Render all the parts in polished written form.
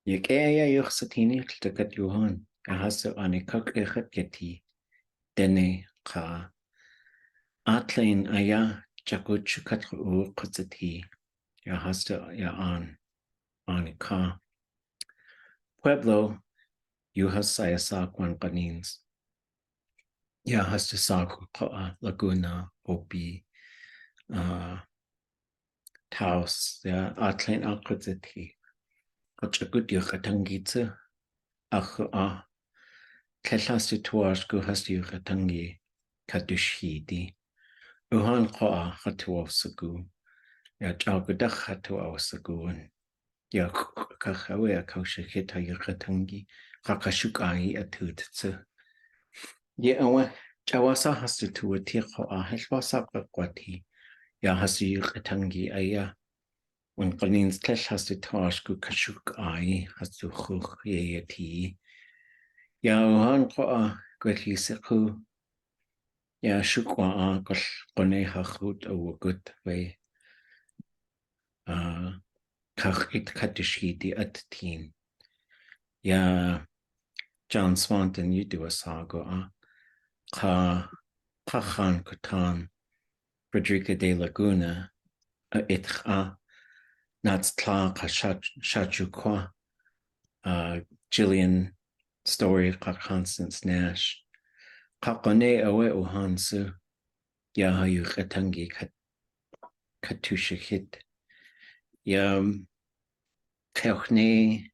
Yateeyí yuxsatini tltakat yuhan, ahasu anikak yati, dene ka. Atlain aya chakuchukat uqatzati, yahasta ya anika. Pueblo yuhasaya sakwan kanins. Yahasta sakwa laguna opi taus, ya atlain aqatzati. Kachakut yuqatangitsa, Tlellasti tuarsku hasti ʼatángi kadushxeet. Uhan qoa hatuawsagu. Ya chawgudach hatuawsaguan. Ya ḳukahaa ya kaushakita yuqatangi qaqashukai atutsa. Ya awa chawasa hasti tuati qoa helwasa qakwati. Ya hasti yuqatangi aya. Unqanins tlell hasti tuarsku kashukai hastu khukh Yateeyí. Ya uhan qoa gwellisiqu. Ya shukwa qol qone hachut awagut we kachit kadushxeet at teen. Ya John Swanton yudu asago qachan kutan Frederica de Laguna ʼéitáx nats tla shachukwa Gillian Story Constance Nash qaqone awe uhansu ya yuqatangi kadushxeet. Ya qeuchne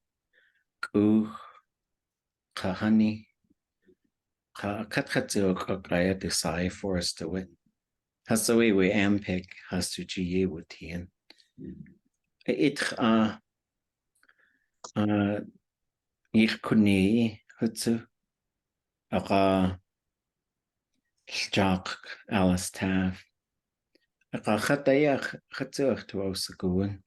kahani katratzu qaqaya desai forest awit. Hasawi we ampeg hastu jiye wutien. ʼéitáx ichkuni hutsu aqa Jacques Alice Tav. Aqa khataya khatsuach tuawsaguan.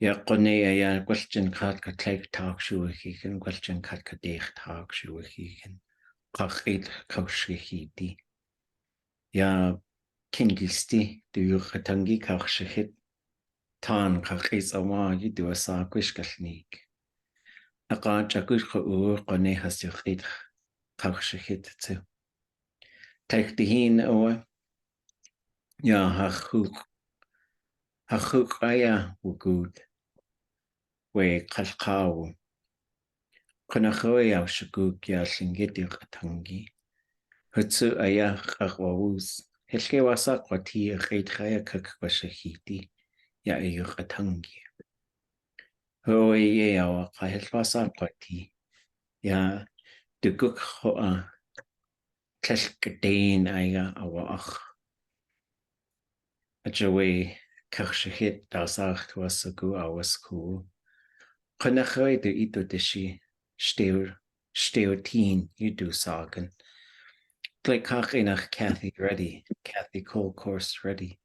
Ya qone ya gwelchin kat katleik taag shuahigan, gwelchin kat kadeich taag shuahigan. Qaqit kaushahiti. Ya kingilsti du yuqatangi kaushahit. Tan qaqis awa yidu asa shkalneek. Aqa chakushqa qone hasyuqit kaushahit tsu. Taiktihin awa. Ya hachukaya wugud. We Ḳaalḳáawu. Qanachoya shaguk ya Lingít ʼatángi. Hutsu aya qaqwawus. Helke wasa qwati ʼéitxaya kakwashahiti. Ya ʼatángi. Hoe ye awa qahel wasa qwati. Ya duguk hoa. Tlelkadein aya awaach. Ajawe kachshahit dasach tuasagu awasku. Qanachoy de ito dishi steotin yudu sagan. Glekachinach Kathy ready. Kathy Cole course ready.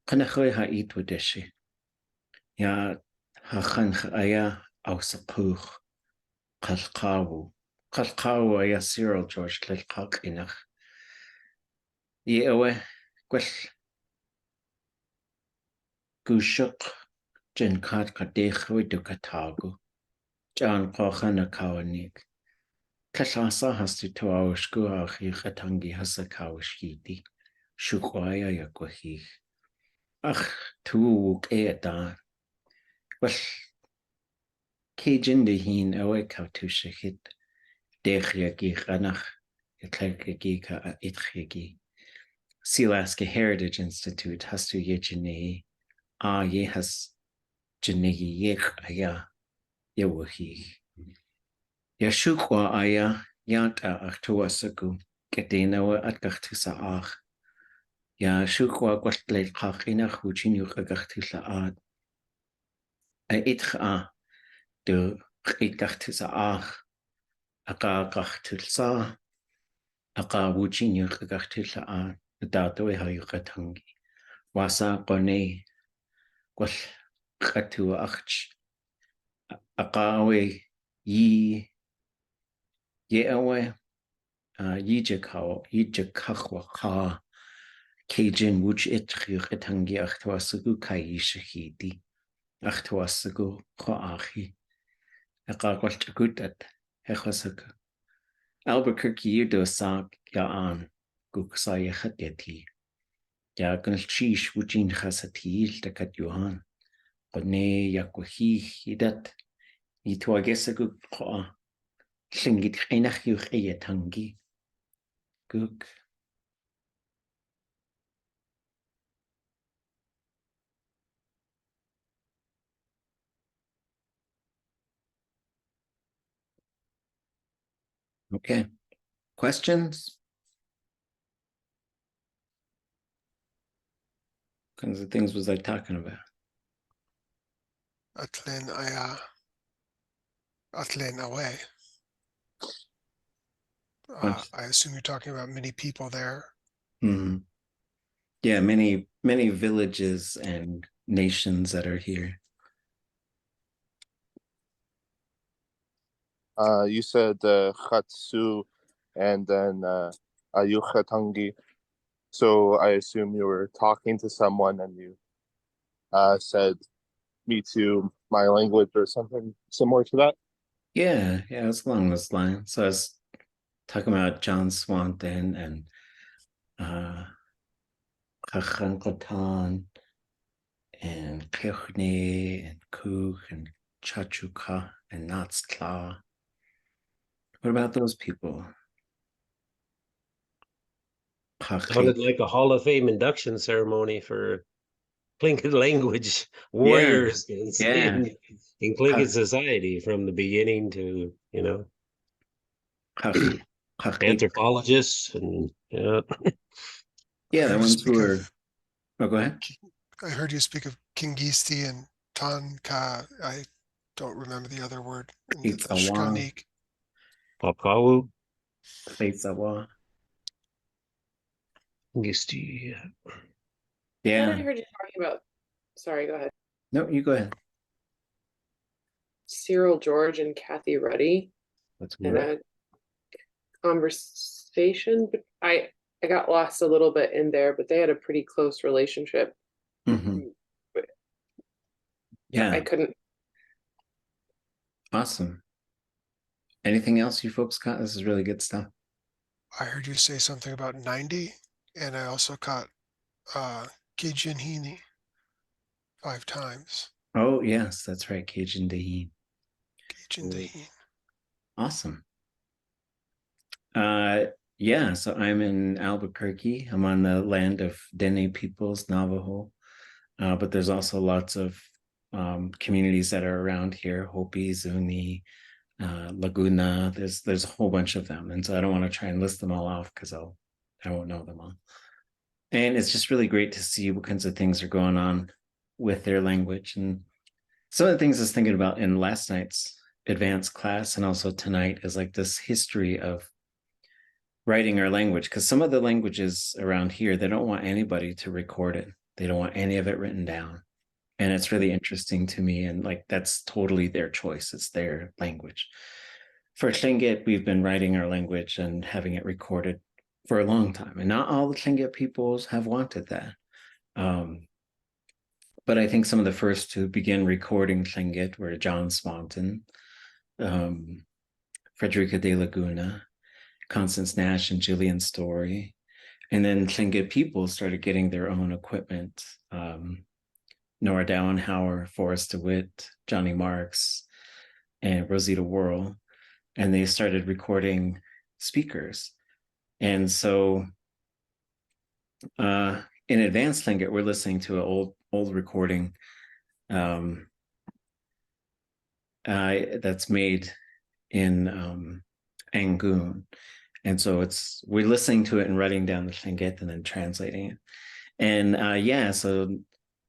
Qanachoy ha ito dishi. Ya hachanch aya awsapuch. Ḳaalḳáawu. Ḳaalḳáawu aya Cyril George glekachinach. Ye awe gwell gushuk jen kat kadechwe dukatagu. John Ḳukahaa kawanik. Kallasa hastu tuawshku ʻatangi hasa kawshkiti. Shukwaya yakwahih. Tuwuk eada. Well, Kejindihin awe kautushahit. Dechyagi ghanach. Yateeyí ka ʻéitx. Silaska Heritage Institute hastu Yateeyí. Ye has Janeyi yek aya yawahih. Yashukwa aya yanta achtuasagu. Kedenawa atgachtusa ach. Yashukwa gwastleit qaqinach wujin yuqagachtusa ad. ʼéitáx de qitgachtusa ach. Aqa gachtusa. Aqa wujin yuqagachtusa ad. Dadoe ha yuqatangi. Wasa qone. Gwell qatu achch. Aqawe ye awe yijakawa ka Kejin wuj ʻátangi achtuasagu kaishahidi. Achtuasagu qoachi. Albuquerque do sak ya an guksaya Yateeyí. Ya gunchish wujin chasatil de kat Johan. Qone yakwahi hidat. Yituagesa guk Lingít einach yuch ʼéitángi. Guk. Okay. Questions? What kinds of things was I talking about? Atlen aya. Atlen away. I assume you're talking about many people there. Mm-hmm. Yeah, many villages and nations that are here. You said Chatsu and then Ayuchatangi. So I assume you were talking to someone and you said, me too, my language or something similar to that? Yeah, it's along this line. So I was talking about John Swanton and Ḳáxánkatán and Qéochné and Cook and Chachuka and Natztla. What about those people? Sounded like a Hall of Fame induction ceremony for Tlingit language Yeah, warriors yeah. in Tlingit society from the beginning to, anthropologists and yeah, the ones who are. Oh, go ahead. I heard you speak of Kingisti and Tanka. I don't remember the other word. It's a Shkalneek. Ḳaalḳáawu. ʻéitx. Yeah. I Yeah. heard you talking about, sorry, go ahead. No, you go ahead. Cyril George and Kathy Ruddy That's in right. a conversation, but I got lost a little bit in there, but they had a pretty close relationship. Mm-hmm. Yeah. I couldn't. Awesome. Anything else you folks caught? This is really good stuff. I heard you say something about 90, and I also caught Kijinhini 5 times. Oh, yes, that's right. Cajun Dahin. Cajun Dahin. Awesome. Yeah, so I'm in Albuquerque. I'm on the land of Dene peoples, Navajo. But there's also lots of communities that are around here, Hopi, Zuni, Laguna. There's a whole bunch of them. And so I don't want to try and list them all off because I won't know them all. And it's just really great to see what kinds of things are going on with their language. And some of the things I was thinking about in last night's advanced class and also tonight is like this history of writing our language, because some of the languages around here, they don't want anybody to record it. They don't want any of it written down. And it's really interesting to me. And like, that's totally their choice. It's their language. For Tlingit, we've been writing our language and having it recorded for a long time. And not all the Tlingit peoples have wanted that. But I think some of the first to begin recording Tlingit were John Swanton, Frederica de Laguna, Constance Nash and Gillian Story. And then Tlingit people started getting their own equipment. Nora Dowenhauer, Forrest DeWitt, Johnny Marks, and Rosita Worrell. And they started recording speakers. And so in advanced Tlingit, we're listening to an old recording that's made in Angoon. And so we're listening to it and writing down the Tlingit and then translating it. And so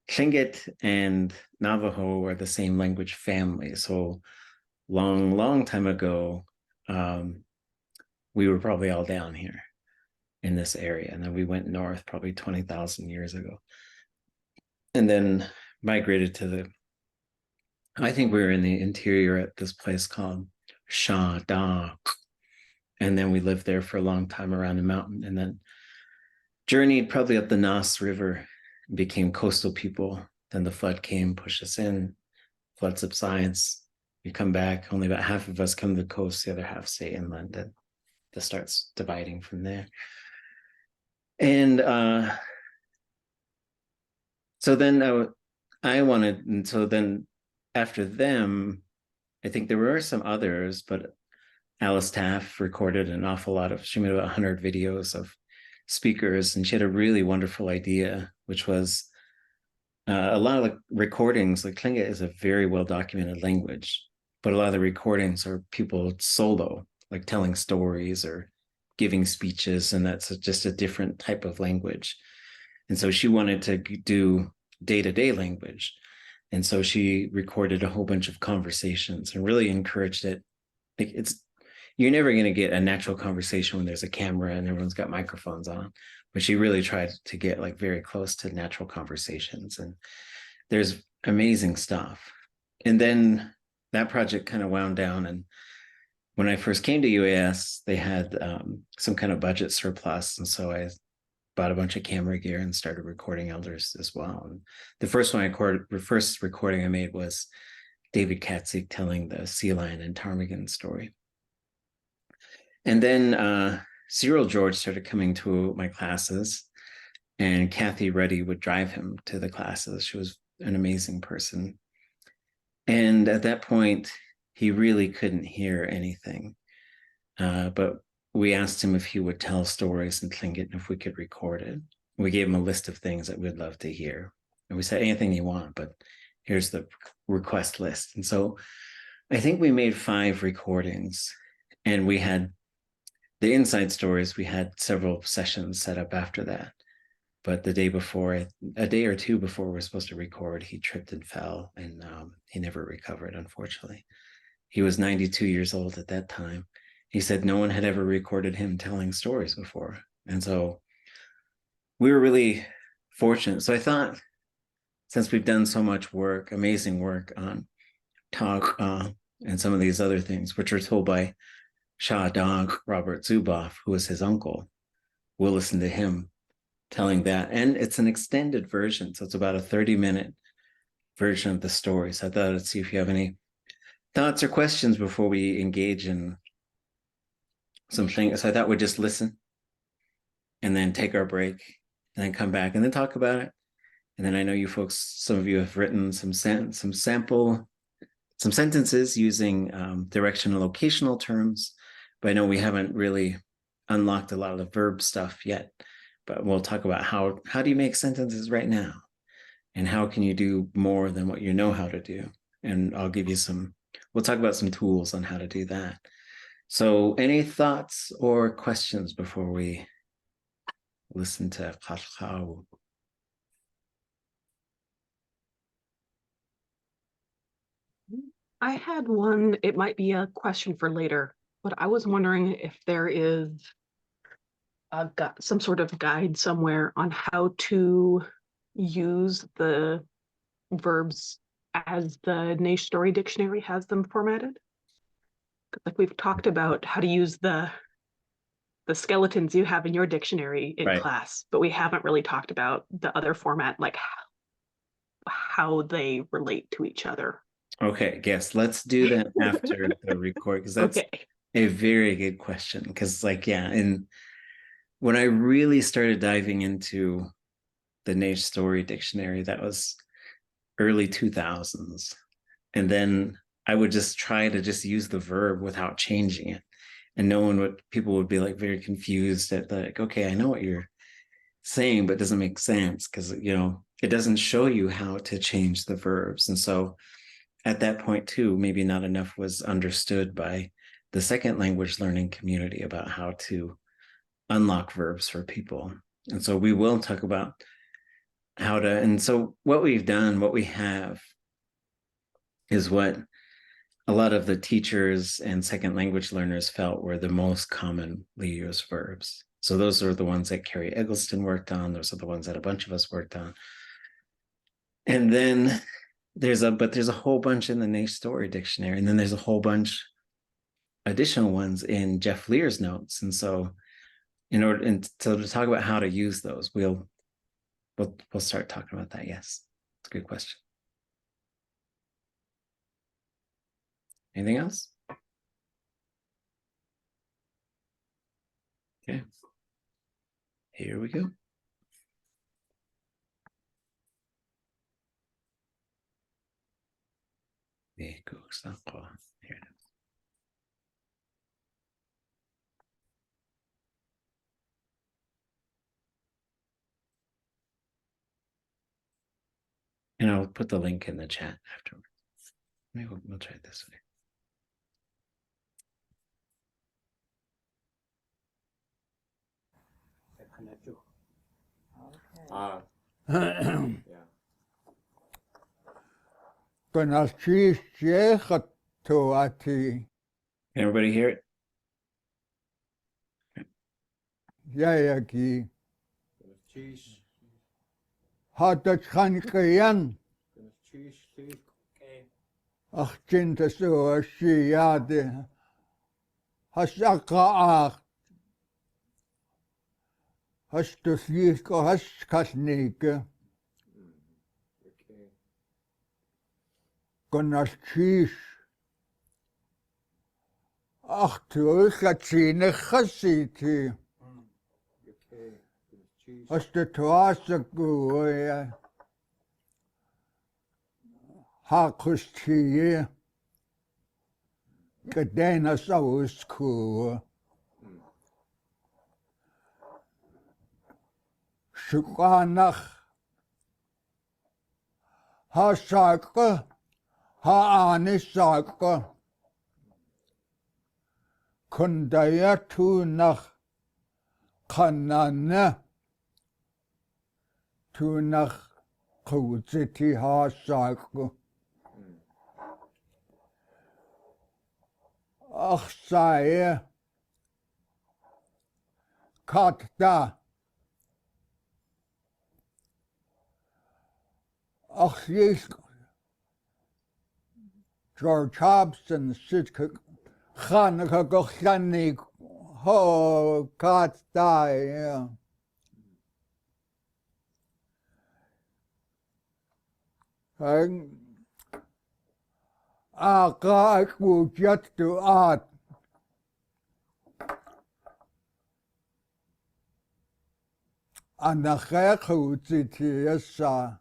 Tlingit and Navajo are the same language family. So long time ago, we were probably all down here in this area. And then we went north probably 20,000 years ago. And then migrated I think we were in the interior at this place called Shah-Da. And then we lived there for a long time around the mountain, and then journeyed probably up the Nass River, became coastal people. Then the flood came, pushed us in, flood subsides, we come back, only about half of us come to the coast, the other half stay inland, and this starts dividing from there. And so then I wanted, and so then after them, I think there were some others, but Alice Taff recorded an awful lot of, she made about 100 videos of speakers, and she had a really wonderful idea, which was a lot of the recordings, like Tlingit is a very well documented language, but a lot of the recordings are people solo, like telling stories or giving speeches, and that's just a different type of language. And so she wanted to do day-to-day language. And so she recorded a whole bunch of conversations and really encouraged it. Like you're never going to get a natural conversation when there's a camera and everyone's got microphones on, but she really tried to get like very close to natural conversations, and there's amazing stuff. And then that project kind of wound down, and when I first came to UAS, they had some kind of budget surplus, and so I bought a bunch of camera gear and started recording elders as well. And the first recording I made was David Katzig telling the sea lion and ptarmigan story. And then Cyril George started coming to my classes, and Kathy Ruddy would drive him to the classes. She was an amazing person. And at that point, he really couldn't hear anything. But we asked him if he would tell stories in Tlingit and if we could record it. We gave him a list of things that we'd love to hear. And we said, anything you want, but here's the request list. And so I think we made 5 recordings, and we had the inside stories. We had several sessions set up after that. But the day before, a day or two before we were supposed to record, he tripped and fell, and he never recovered, unfortunately. He was 92 years old at that time. He said no one had ever recorded him telling stories before. And so we were really fortunate. So I thought, since we've done so much work, amazing work on Ţáka and some of these other things, which are told by Shah Dog, Robert Zuboff, who was his uncle, we'll listen to him telling that. And it's an extended version, so it's about a 30-minute version of the story. So I thought I'd see if you have any thoughts or questions before we engage in something. So I thought we'd just listen and then take our break and then come back and then talk about it. And then I know you folks, some of you have written some sentences using directional locational terms, but I know we haven't really unlocked a lot of the verb stuff yet. But we'll talk about how do you make sentences right now, and how can you do more than what you know how to do. And I'll give you we'll talk about some tools on how to do that. So any thoughts or questions before we listen to Ḳaalḳáawu? I had one, it might be a question for later, but I was wondering if there is some sort of guide somewhere on how to use the verbs as the Naish Story Dictionary has them formatted. Like we've talked about how to use the skeletons you have in your dictionary in class, but we haven't really talked about the other format, like how they relate to each other. Okay, yes, let's do that after the record, because that's a very good question. Because and when I really started diving into the Naish Story Dictionary, that was early 2000s. And then I would just try to just use the verb without changing it. And people would be like very confused at okay, I know what you're saying, but it doesn't make sense because, it doesn't show you how to change the verbs. And so at that point too, maybe not enough was understood by the second language learning community about how to unlock verbs for people. And so we will talk about how to, and so what we've done, what we have is what a lot of the teachers and second language learners felt were the most commonly used verbs. So those are the ones that Carrie Eggleston worked on. Those are the ones that a bunch of us worked on. And then there's a whole bunch in the Naish Story Dictionary. And then there's a whole bunch additional ones in Jeff Lear's notes. And so to talk about how to use those, we'll start talking about that. Yes, it's a good question. Anything else? Okay. Here we go. Here it is. And I'll put the link in the chat afterwards. Maybe we'll try it this way. Can everybody hear it? Yateeyí. Hadachkankayan. Achtinta so Aadé. Ḳaalḵáawu. Shkalneek. Ďíš. Achtul Katsine Chasiti. Tuasaku. Hakustie. Kadena Sausku. Shkalneek. Hasaka. Haanisaka. Kundaya kanana. Tunach kudziti hasaka. Achsaye. Katta. Achyisk. George Hobson Sitka Ḳaalḵáawu ho katta. Aqaku jattu at. Anakhaku titiasa.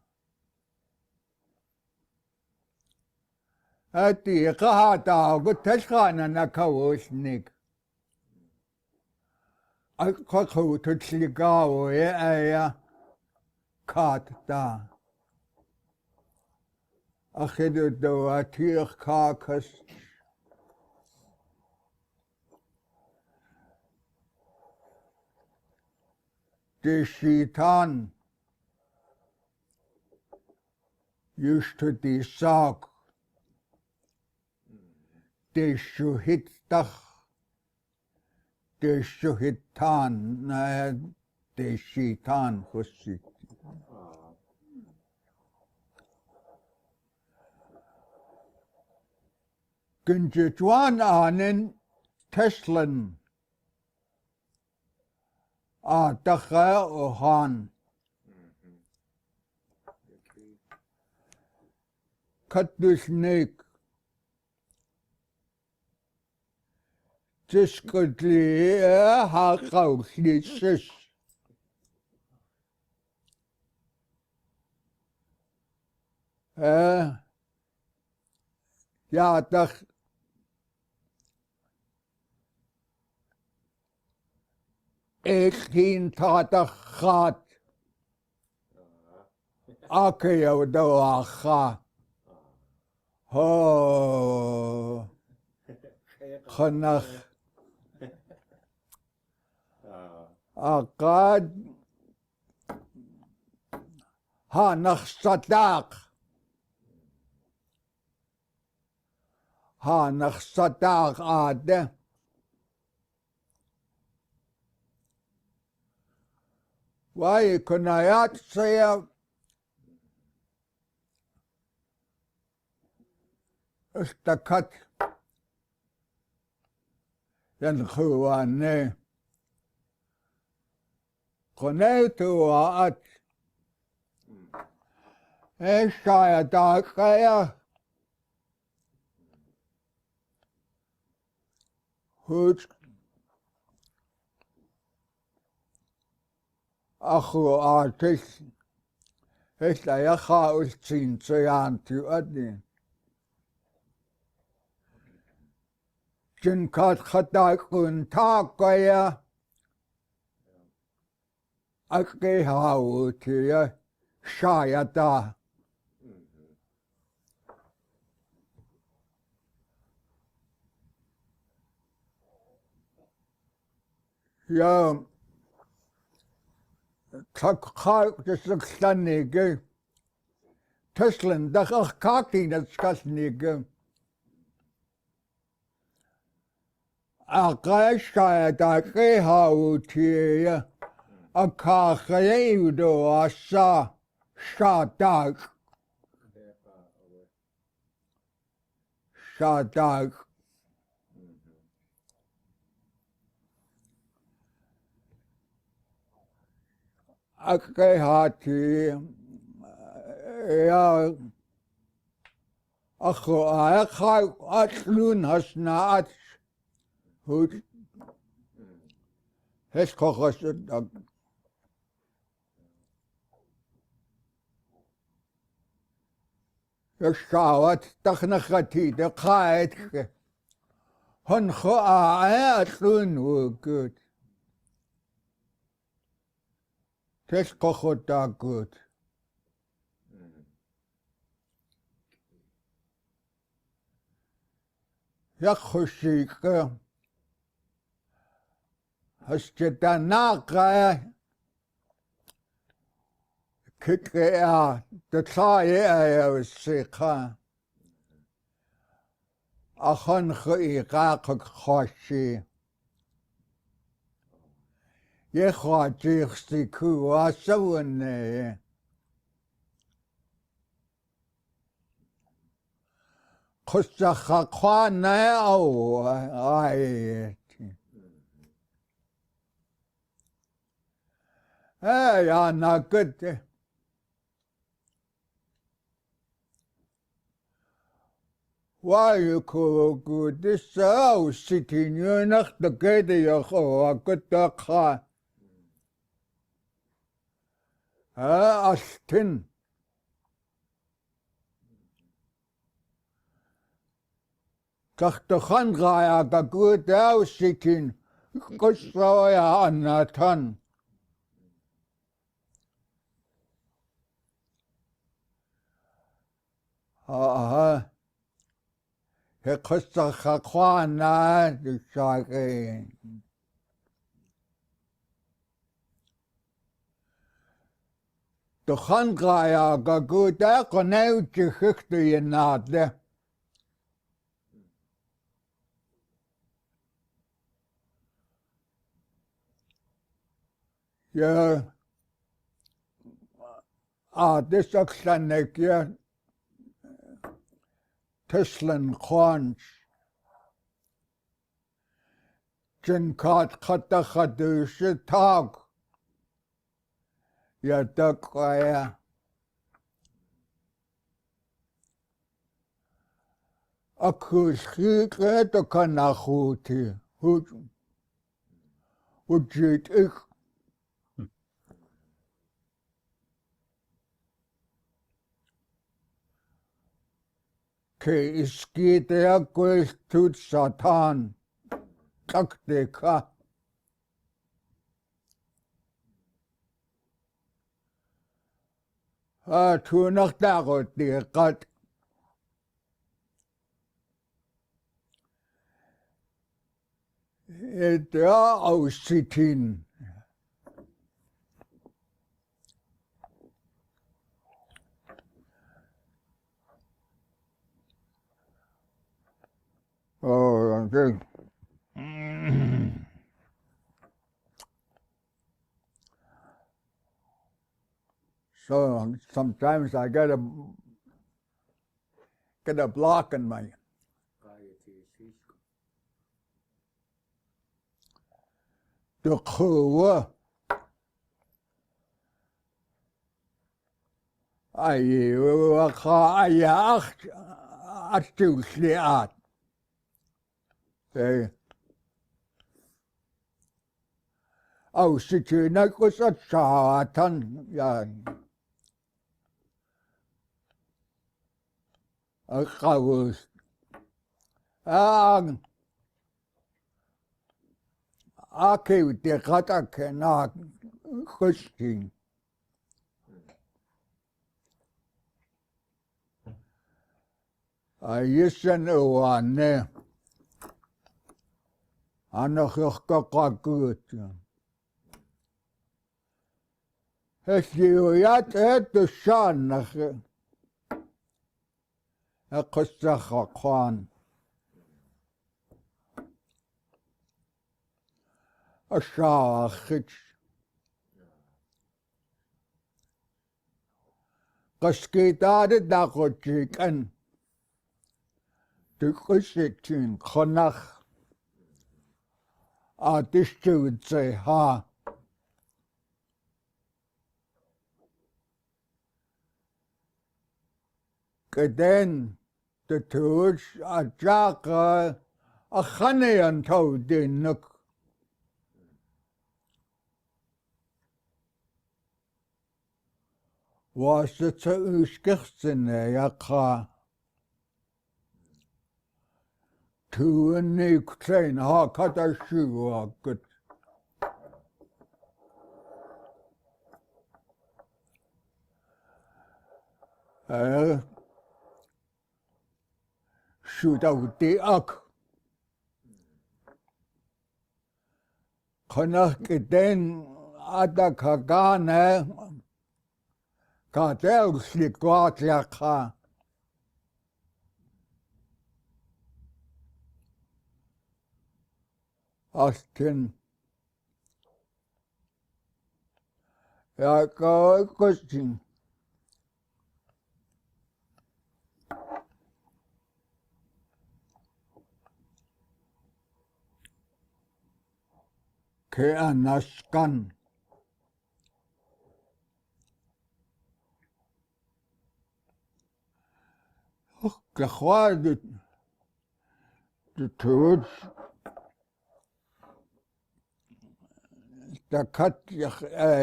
Ati kahata go tashkana nakawusnik. Akaku tutsligawo aya katta. Achidu do atir kakas. Dishitan. Used to disak. Deshuhittach. Deshuhittan. Deshitan husit. Gunjitwan anen Teslan. Dacha ohan. Kadushxeet. Discutli haqqawlisis. Yateeyí. Ekin tatachat. Akayo doacha. Ho. Chanach. Akad. Hanach sadak. Hanach sadak Aadé. Why kunayat saya istakat yan khuwane kunaytu at shaya dakaya Huch Achu artis Hesta yacha ulchin tsayan tu adin. Jin kat khatakun takaya Ḳukahaa tiya shayata. Ya Ţakħa shkalneek Teslan dakhakti na shkalneek Aqay shayata Ḳukahaa tiya Ҟukahaa asa shatak shatak Ҟukahaa tiya ya akhu akha atlun hasnaat hut heskokhasdak Yashawat takhnakati the kite Hun atlun good Heskokhota good Yakhushika Hasketanaka Ḳukahaa the tsaye sikha Ahun khoshi Yekhwatikhsiku asawne Ḳusakhaqwana au ai Hey anakut Why you could this house sitting you nach the gate a good car. Astin. Tach the Khanraya a good house sitting. Kusraya anatan. Ḳusakhaqwana dishake the Khanraya gaguda qonau chikhtu yanade ya this shkalneek ya Teslan khans Jinkat kadushxeet tag Yateeyí akushkike to kanahuti ujit Ke iskite akwes tut satan takdeka tunach dagot diqat Ita ausitin Oh, okay. So sometimes I get a block in my Ďakujem. Aadé. أو ستين قصة ساعة يعني القوس أكيد دقتك هناك خشتين يسن وانه أنا خققت هسيويات الشان قصة خقان الشاخش قسكيتار داخوتشيك أن تقسيتين خنخ آتشتوتسيها كدين تتوش أجاق أخنيان تودينك وستتوشكخسن يقا توني كتين هكذا شو قد شو دودي أك خنخ كدين أدك هقانة كاتل سلقات يقا أستن يقا قسين كأنشكن كخواد تتوش تكت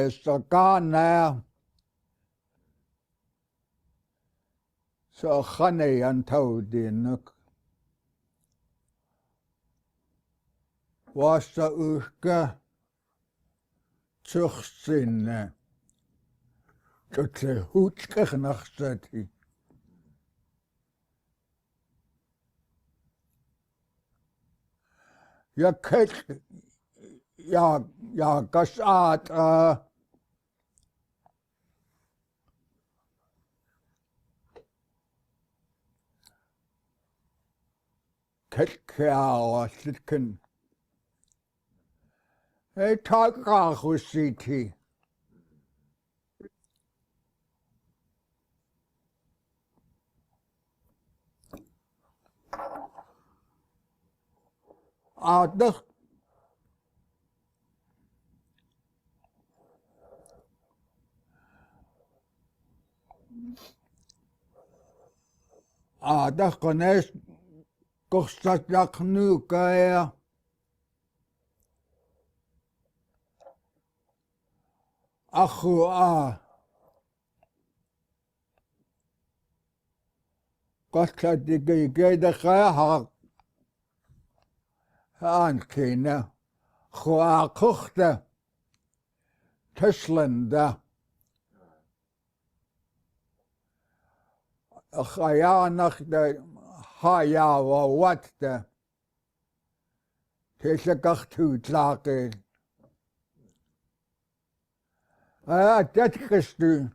سكانا سخني أنتو دينك واسأوشك تخسين تتهوشك نخستي يا كت يا قصات كتكاوة سكن تاقا خسيتي آدخ قناش قصة يقنوكايا أخو قصة دقيقة دخاها هانكينا خوا كخته تسلنده خيانخ ده هايا وواتده تسكختو تلاقي تتكستو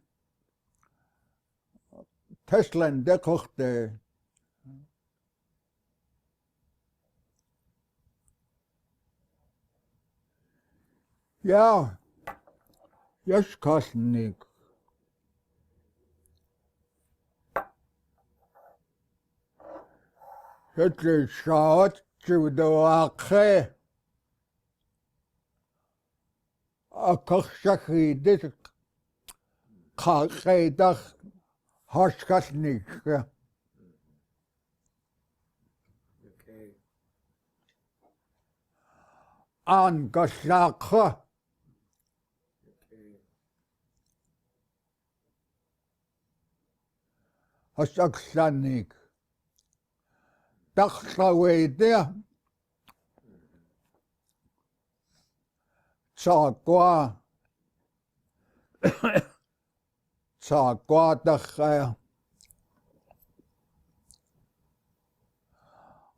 تسلنده كخته يا شkalneek شات جودواقه أكخشخيدك ʼéidáx shkalneek Okay. an gaslacha shkalneek. Taqlaweetia tsaqua taqqa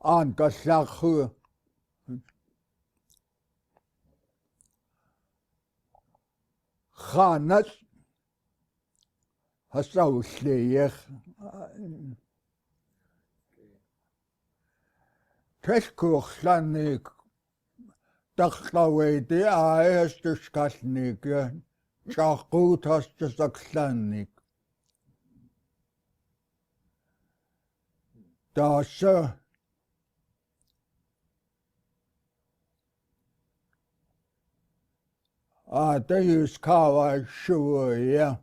aanqallaqu xaanas hasawlleeq Teskooxlanik taqlaweeti shkalneek chaquut shkalneek taasa Aadé kawa shuya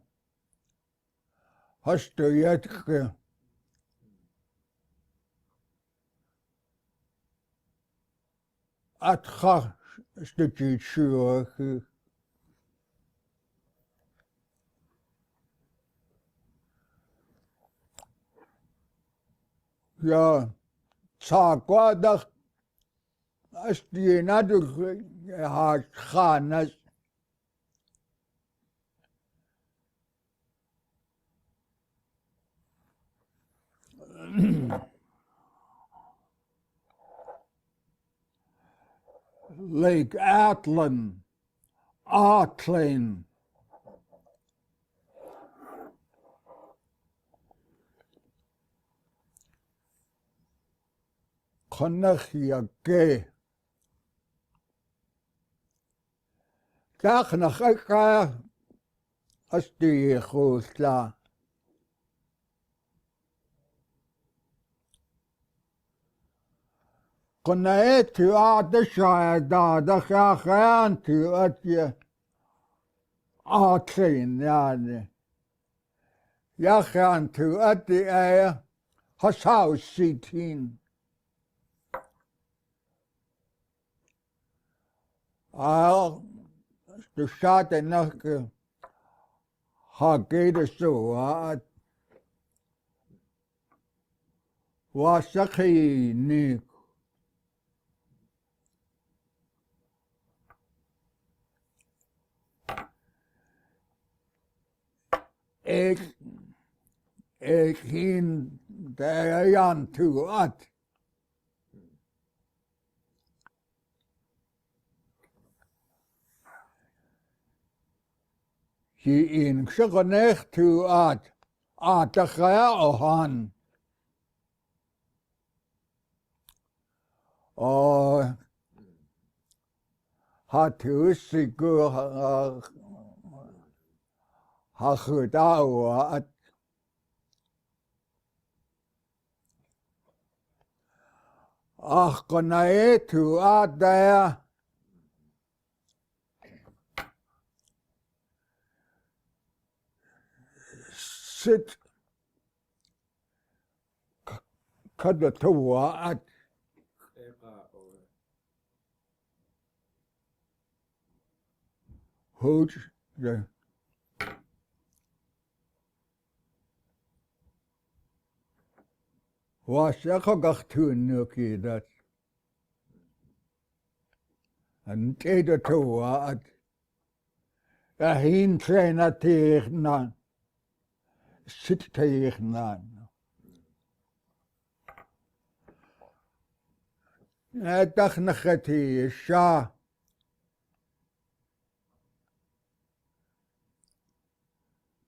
hastuyatke atcha stukje shuya ja tsaqwadak astyenadu ha khanas Lake Atlan, Atlan. Konachiyake. Kaknachaka asti khusla. Konaetu Aadé dakhaantu atje Atlan yani. Yakhaantu ati hasausitin. Du staat nog hagede zo wasaki ni ik hin de jan toe at je in shkalneek toe at de gaan had u sigur Ḳaalḵáawu at konaetu Aadé sit kadatuwa at Hood the wasakagachtunuki that and edatuwa at hin traina tegna sit tegna Dakhnakhati sha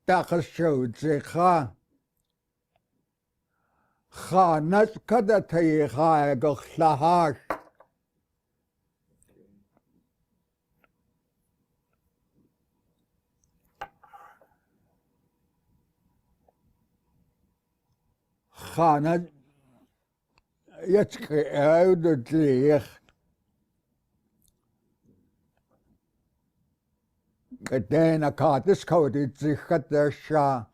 Dakhshawtsikha Khanas kadati Ḳaalḵáawu Khanas yatske audutliq Kadena kadushxeet zikhatasha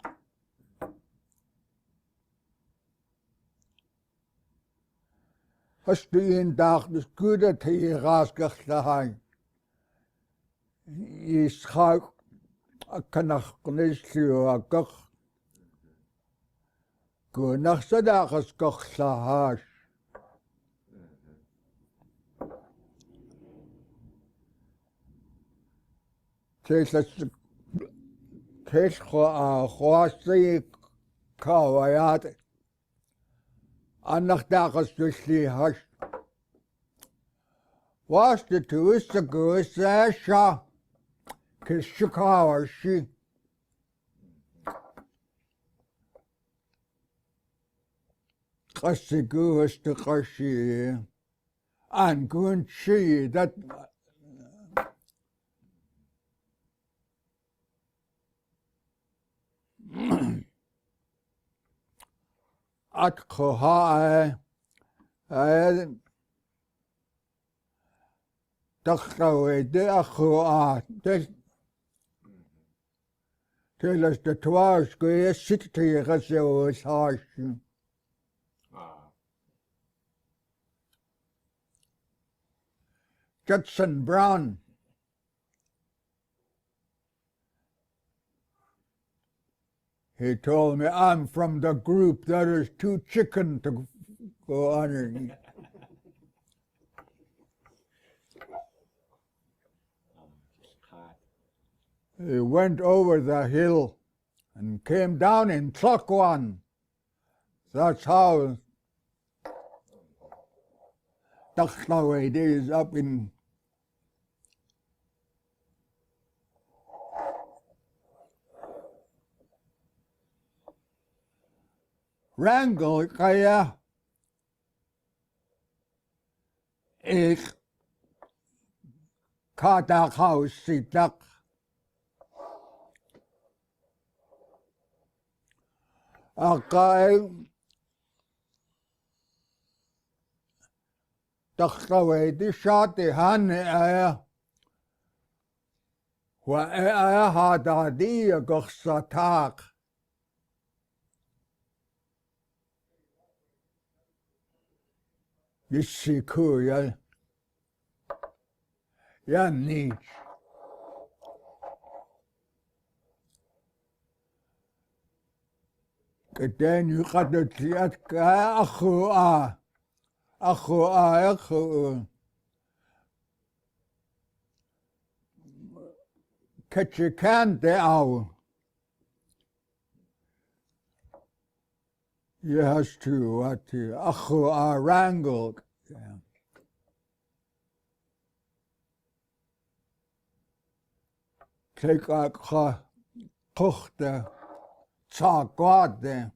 Hastuin dag dus kuda te raskachtahay Ishak kanach knishu akach Ďakúnachsadachas kochláháš. Télcho a chhásaí cáhayad annach dachas dúslíháis. Wásta tús a gús seo cys Ţkáhar sí. Qasí gús de qasí an gún sí that at Ḳukahaa Ţáxthafu a Ḳukahaa Télas de tuás go é sictíochas óis háisiú. Judson Brown. He told me I'm from the group that is too chicken to go underneath. He went over the hill and came down in Tlokwan. That's how Ţáxthafu is up in Wrangell kaya ik Ḳaalḳáawu sitak akai Ṭáxthafu di shati hanne aya wa aya hadadi gochsatak. Yisiku ya nič. Keten yu kadushxeet ka Ḳukahaa Kachikante au. Yes, to what Ḳukahaa Wrangell. Take a kochte tsagwade.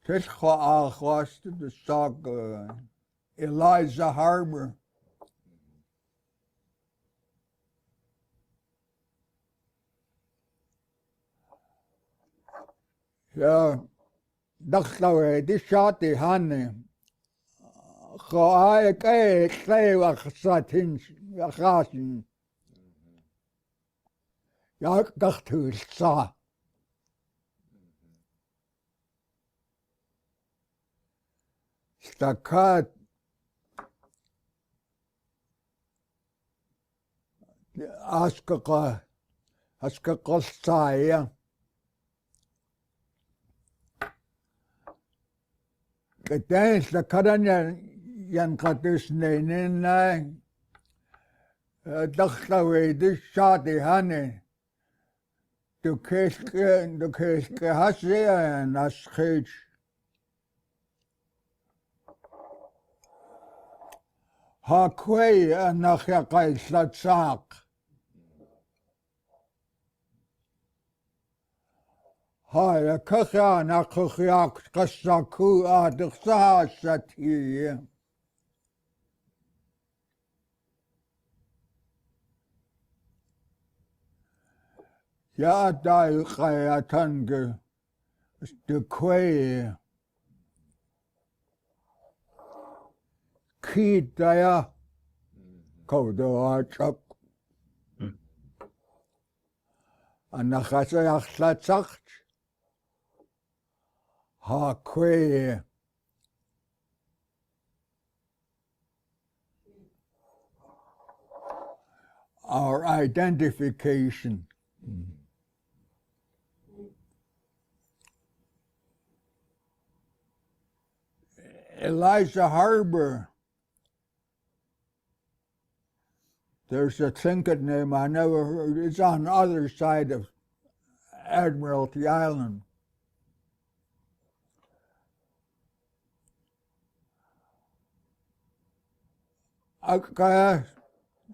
Ţáxthafu was the sag Eliza Harbor. Ja, Ṭáxthafu di shati hanne. Ḳukahaa ʼéitáx satin chasin. Ja gachtúilsa. Stakat askaqalsaya. Keten stakaran yan katusneinen Ṭáxthafu di shati hanne. Du keske hasi naschich. Ha quay nach yaqaillatsaaq. Ha ya kakha naqukhyak qassaku adxsaasati. Yateeyí ʼatángi de quay Kidaya Kaudoachak Anachasayachlatzach Hakwe our identification. Eliza Harbor. There's a trinket name I never heard. It's on the other side of Admiralty Island. Aka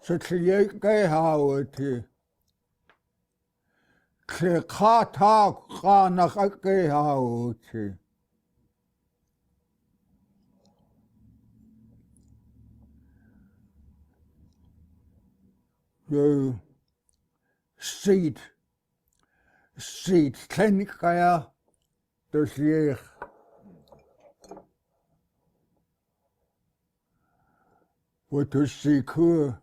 ʼéitx ʼátági. The seat tlíncaia do sliach. With the secure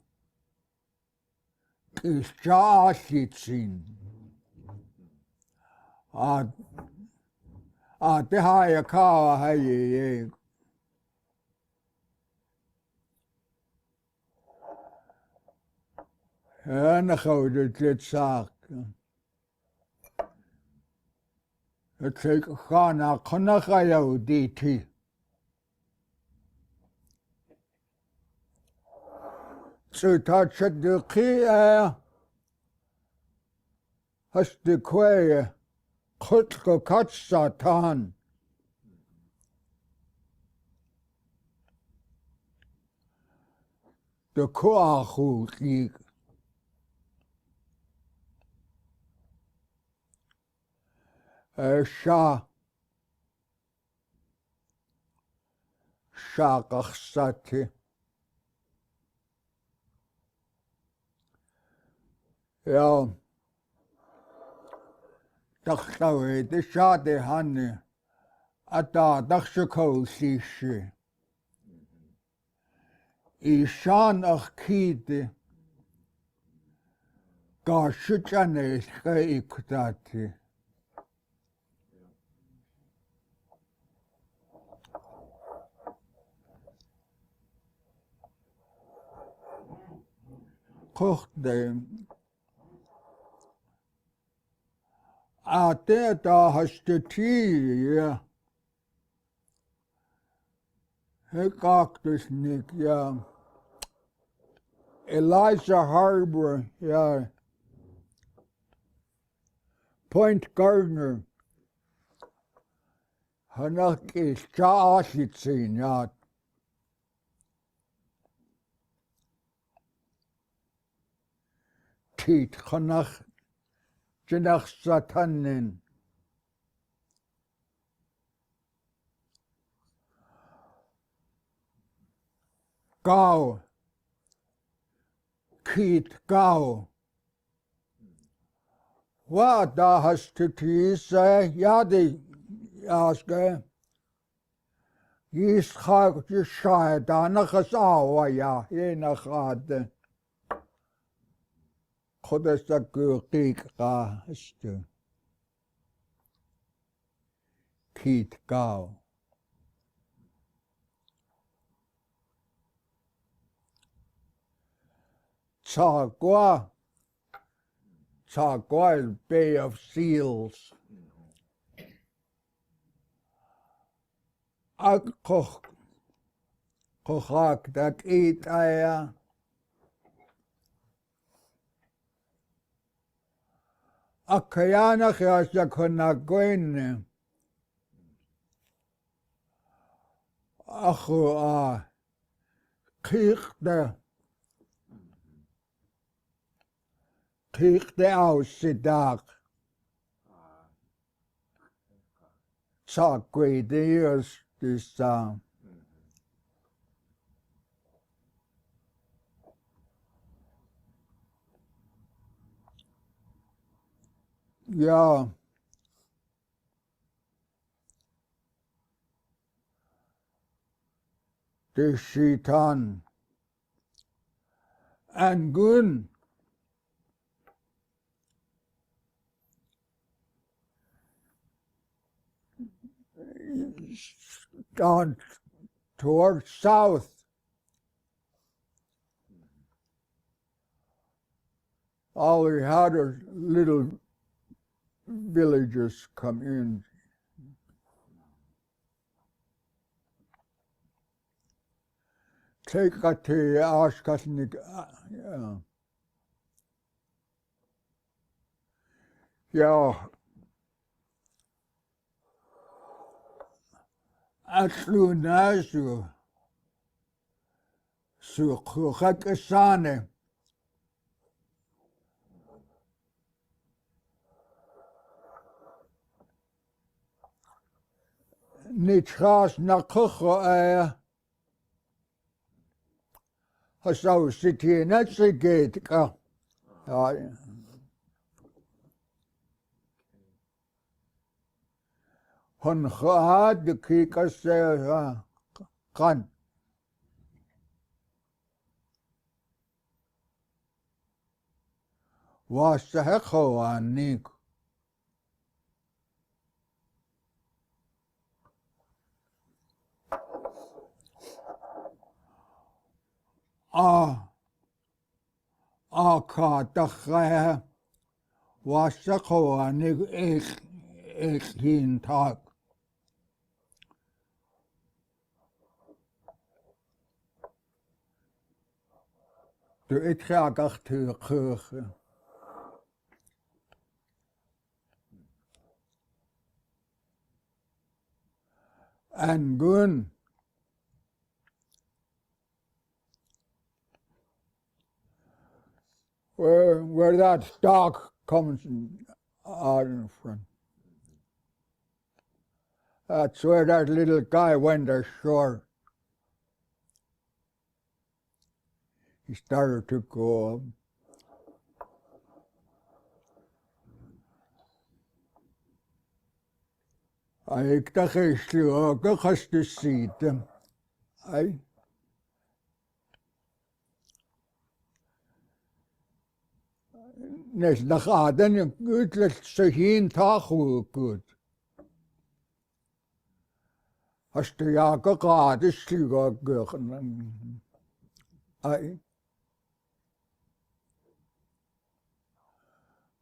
is Ďášicín. Aadé Ďáteeyí haye. En gouden dit zaak. Het zeker gaan naar Ḳukahaa dit. Zo dat je de kie has de kwaie goed gekatst aan. De koagoed die. Shkalneek. Ja, dacht de schade hanne. Ata dachtje Ishan ach kide. Ga shutjane ʼéitx. Kochte. Aadé da hastetí, ja. Ďáteeyí, ja. Eliza Harbor, ja. Point Gardner. Hanach is Ďášicín, ja. Tiet Hanach. Jenach Satanen. Gau. Kiet gau. Wat da hast du diese? Ja, die Jaske. Is gaat je schei da nach es aua ja, je nach Aadé. Godes da ʼéidáx este. Kiet gau. Tzagua Bay of Seals. Ďáteeyí dat ʼéitx. Akayanach ja Góon. Achu Kichte ausgedacht. Sagwe Deus this ja. De Shitan. And Góon. Down towards south. all we had are little villages come in. Ţéikátaí shkalneek, yeah. Atlúnaú sú Ḳukahaa ní trás na Ḳukahaa hasáú sitína țigéitká. Hon Ḳukahaa de kíkas kan. Wásta Ḳukahaa Kádacha wásta Ḳukahaa éichín tak. Du itrágach tú chucha. And Góon where that stock comes out in front. That's where that little guy went ashore. He started to go. ʻéidáx go kadushxeet. Nes nach Aadé le sa hín táchú good. Hasta go kadushxeet go.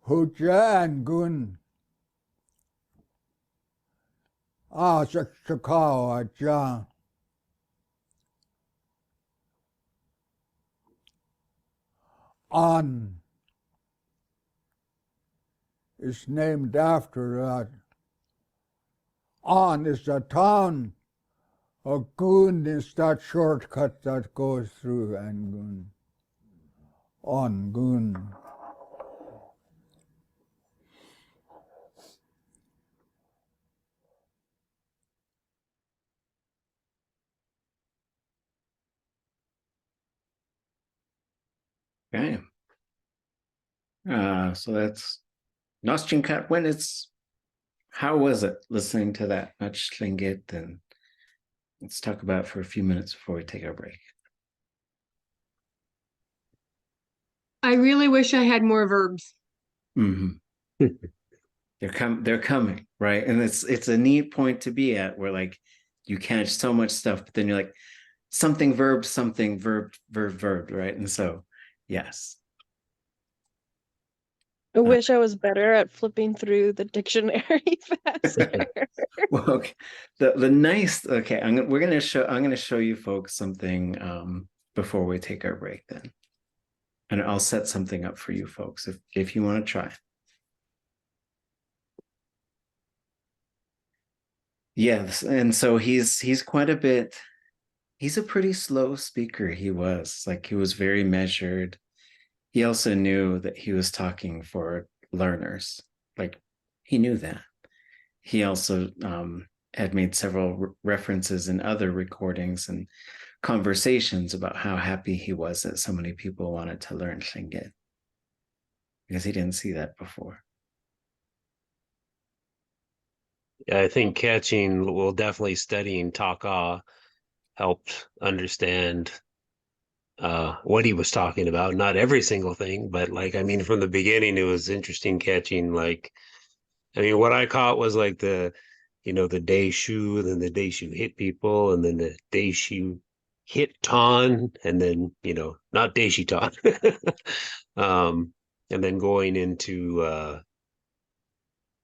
Húja and Góon. Ţukáhaa ja. An is named after that. An is a town. Góon is that shortcut that goes through An Góon. Okay. So that's Noschenkat. How was it listening to that much Lingít? And let's talk about it for a few minutes before we take our break. I really wish I had more verbs. Mm-hmm. They're coming, right? And it's a neat point to be at where like you catch so much stuff, but then you're like something verb, right? And so yes. I wish I was better at flipping through the dictionary faster. Well, okay. The nice, okay, I'm gonna show you folks something before we take our break then. And I'll set something up for you folks if you want to try. Yes, and so he's quite a bit, he's a pretty slow speaker. He was very measured. He also knew that he was talking for learners. Like he knew that. He also had made several references in other recordings and conversations about how happy he was that so many people wanted to learn Lingít, because he didn't see that before. Yeah, I think definitely studying Ţukahaa helped understand what he was talking about. Not every single thing, but like, I mean, from the beginning, it was interesting catching, like, I mean, what I caught was like the day shoe, then the day shoe hit people, and then the day shoe hit Ton, and then, not day she Ton. and then going into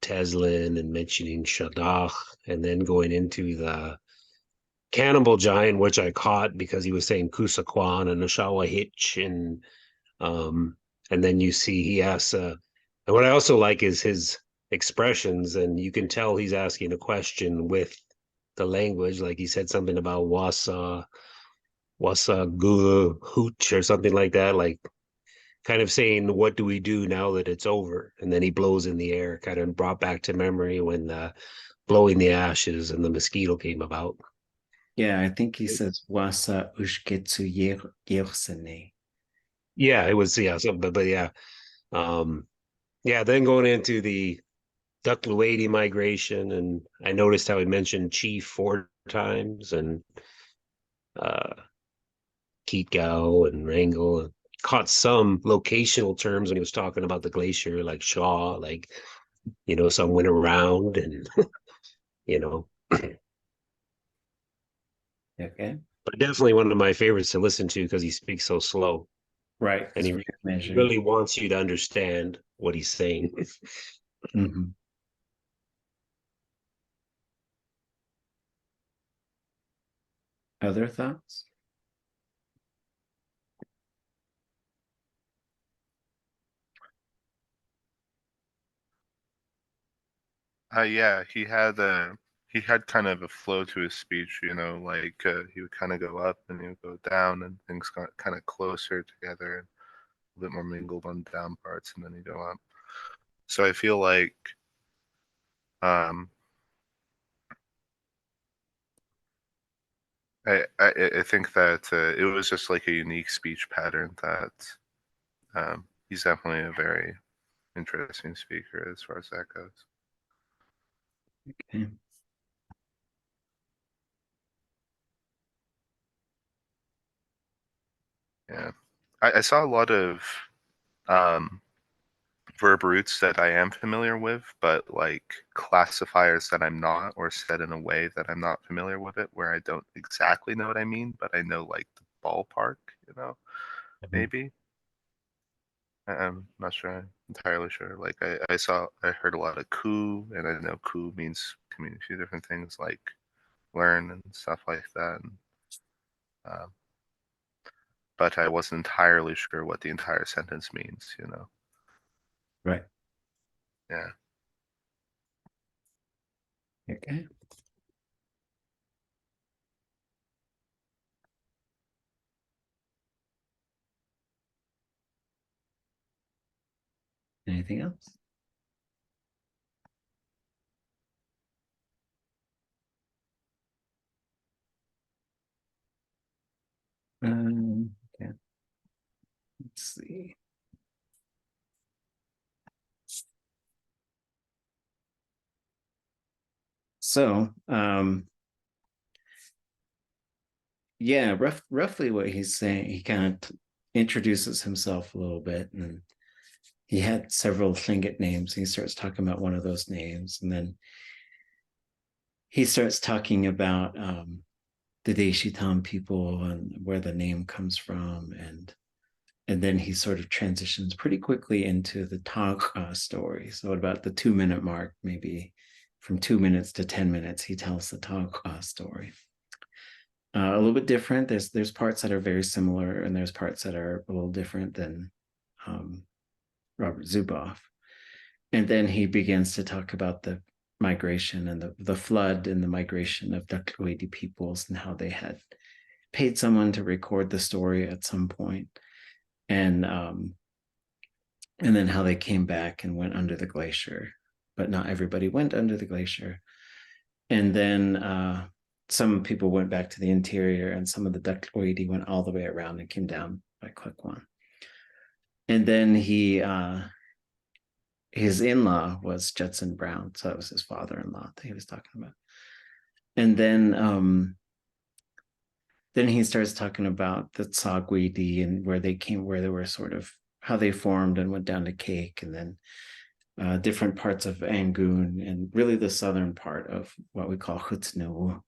Teslin and mentioning Shadach, and then going into the cannibal giant, which I caught because he was saying Kusakwan and Oshawa Hitch, and then you see he asks, and what I also like is his expressions, and you can tell he's asking a question with the language. Like he said something about wasa gula hooch or something like that, like kind of saying, what do we do now that it's over? And then he blows in the air, kind of brought back to memory when blowing the ashes and the mosquito came about. Yeah, I think he says wasa ushketsu yersene. Yeah, it was, yeah, so, but yeah. Yeah, then going into the Ďákľádi migration, and I noticed how he mentioned chief 4 times, and Ḳaalḳáawu and Wrangel, and caught some locational terms when he was talking about the glacier, like Shaw, like, you know, some went around and, you know. Okay. But definitely one of my favorites to listen to because he speaks so slow. Right. And he measured. really wants you to understand what he's saying. Mhm. Other thoughts? Yeah, he had kind of a flow to his speech, you know, like he would kind of go up and he would go down, and things got kind of closer together and a bit more mingled on down parts, and then he'd go up. So I feel like I think that it was just like a unique speech pattern that he's definitely a very interesting speaker as far as that goes. Okay. Yeah, I saw a lot of verb roots that I am familiar with, but like classifiers that I'm not, or said in a way that I'm not familiar with it, where I don't exactly know what I mean, but I know like the ballpark, you know, maybe. I'm not sure, entirely sure. Like I heard a lot of coup, and I know coup can mean a few different things, like learn and stuff like that. And, but I wasn't entirely sure what the entire sentence means, you know. Right. Yeah. Okay. Anything else? Okay. Let's see. So, yeah, roughly what he's saying, he kind of introduces himself a little bit, and he had several Tlingit names. He starts talking about one of those names, and then he starts talking about the Deshitam people and where the name comes from, and then he sort of transitions pretty quickly into the Ṭānkhā story. So at about the 2-minute mark, maybe from 2 minutes to 10 minutes, he tells the Ṭānkhā story. A little bit different. There's parts that are very similar, and there's parts that are a little different than Robert Zuboff. And then he begins to talk about the migration and the flood and the migration of Ďákľádi peoples, and how they had paid someone to record the story at some point, and then how they came back and went under the glacier, but not everybody went under the glacier. And then some people went back to the interior, and some of the Ďákľádi went all the way around and came down by Ḳukahaa. And then his in-law was Judson Brown, so that was his father-in-law that he was talking about. And then he starts talking about the Tsagwidi and where they were sort of how they formed and went down to Cake, and then different parts of Angoon, and really the southern part of what we call Ḥutsnuwu,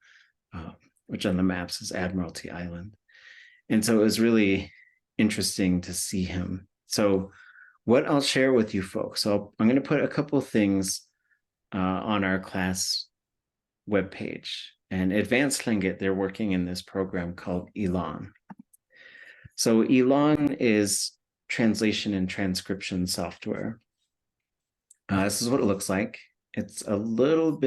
which on the maps is Admiralty Island. And so it was really interesting to see him. So what I'll share with you folks. So I'm going to put a couple of things on our class webpage. And Advanced Lingit, they're working in this program called ELAN. So ELAN is translation and transcription software. This is what it looks like. It's a little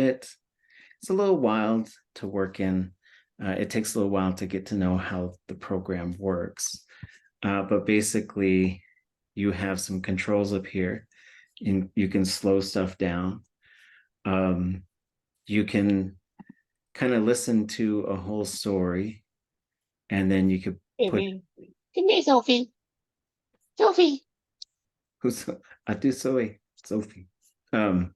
wild to work in. It takes a little while to get to know how the program works. But basically, you have some controls up here. And you can slow stuff down. You can kind of listen to a whole story, and then you could put Sophie. Who's Sophie? And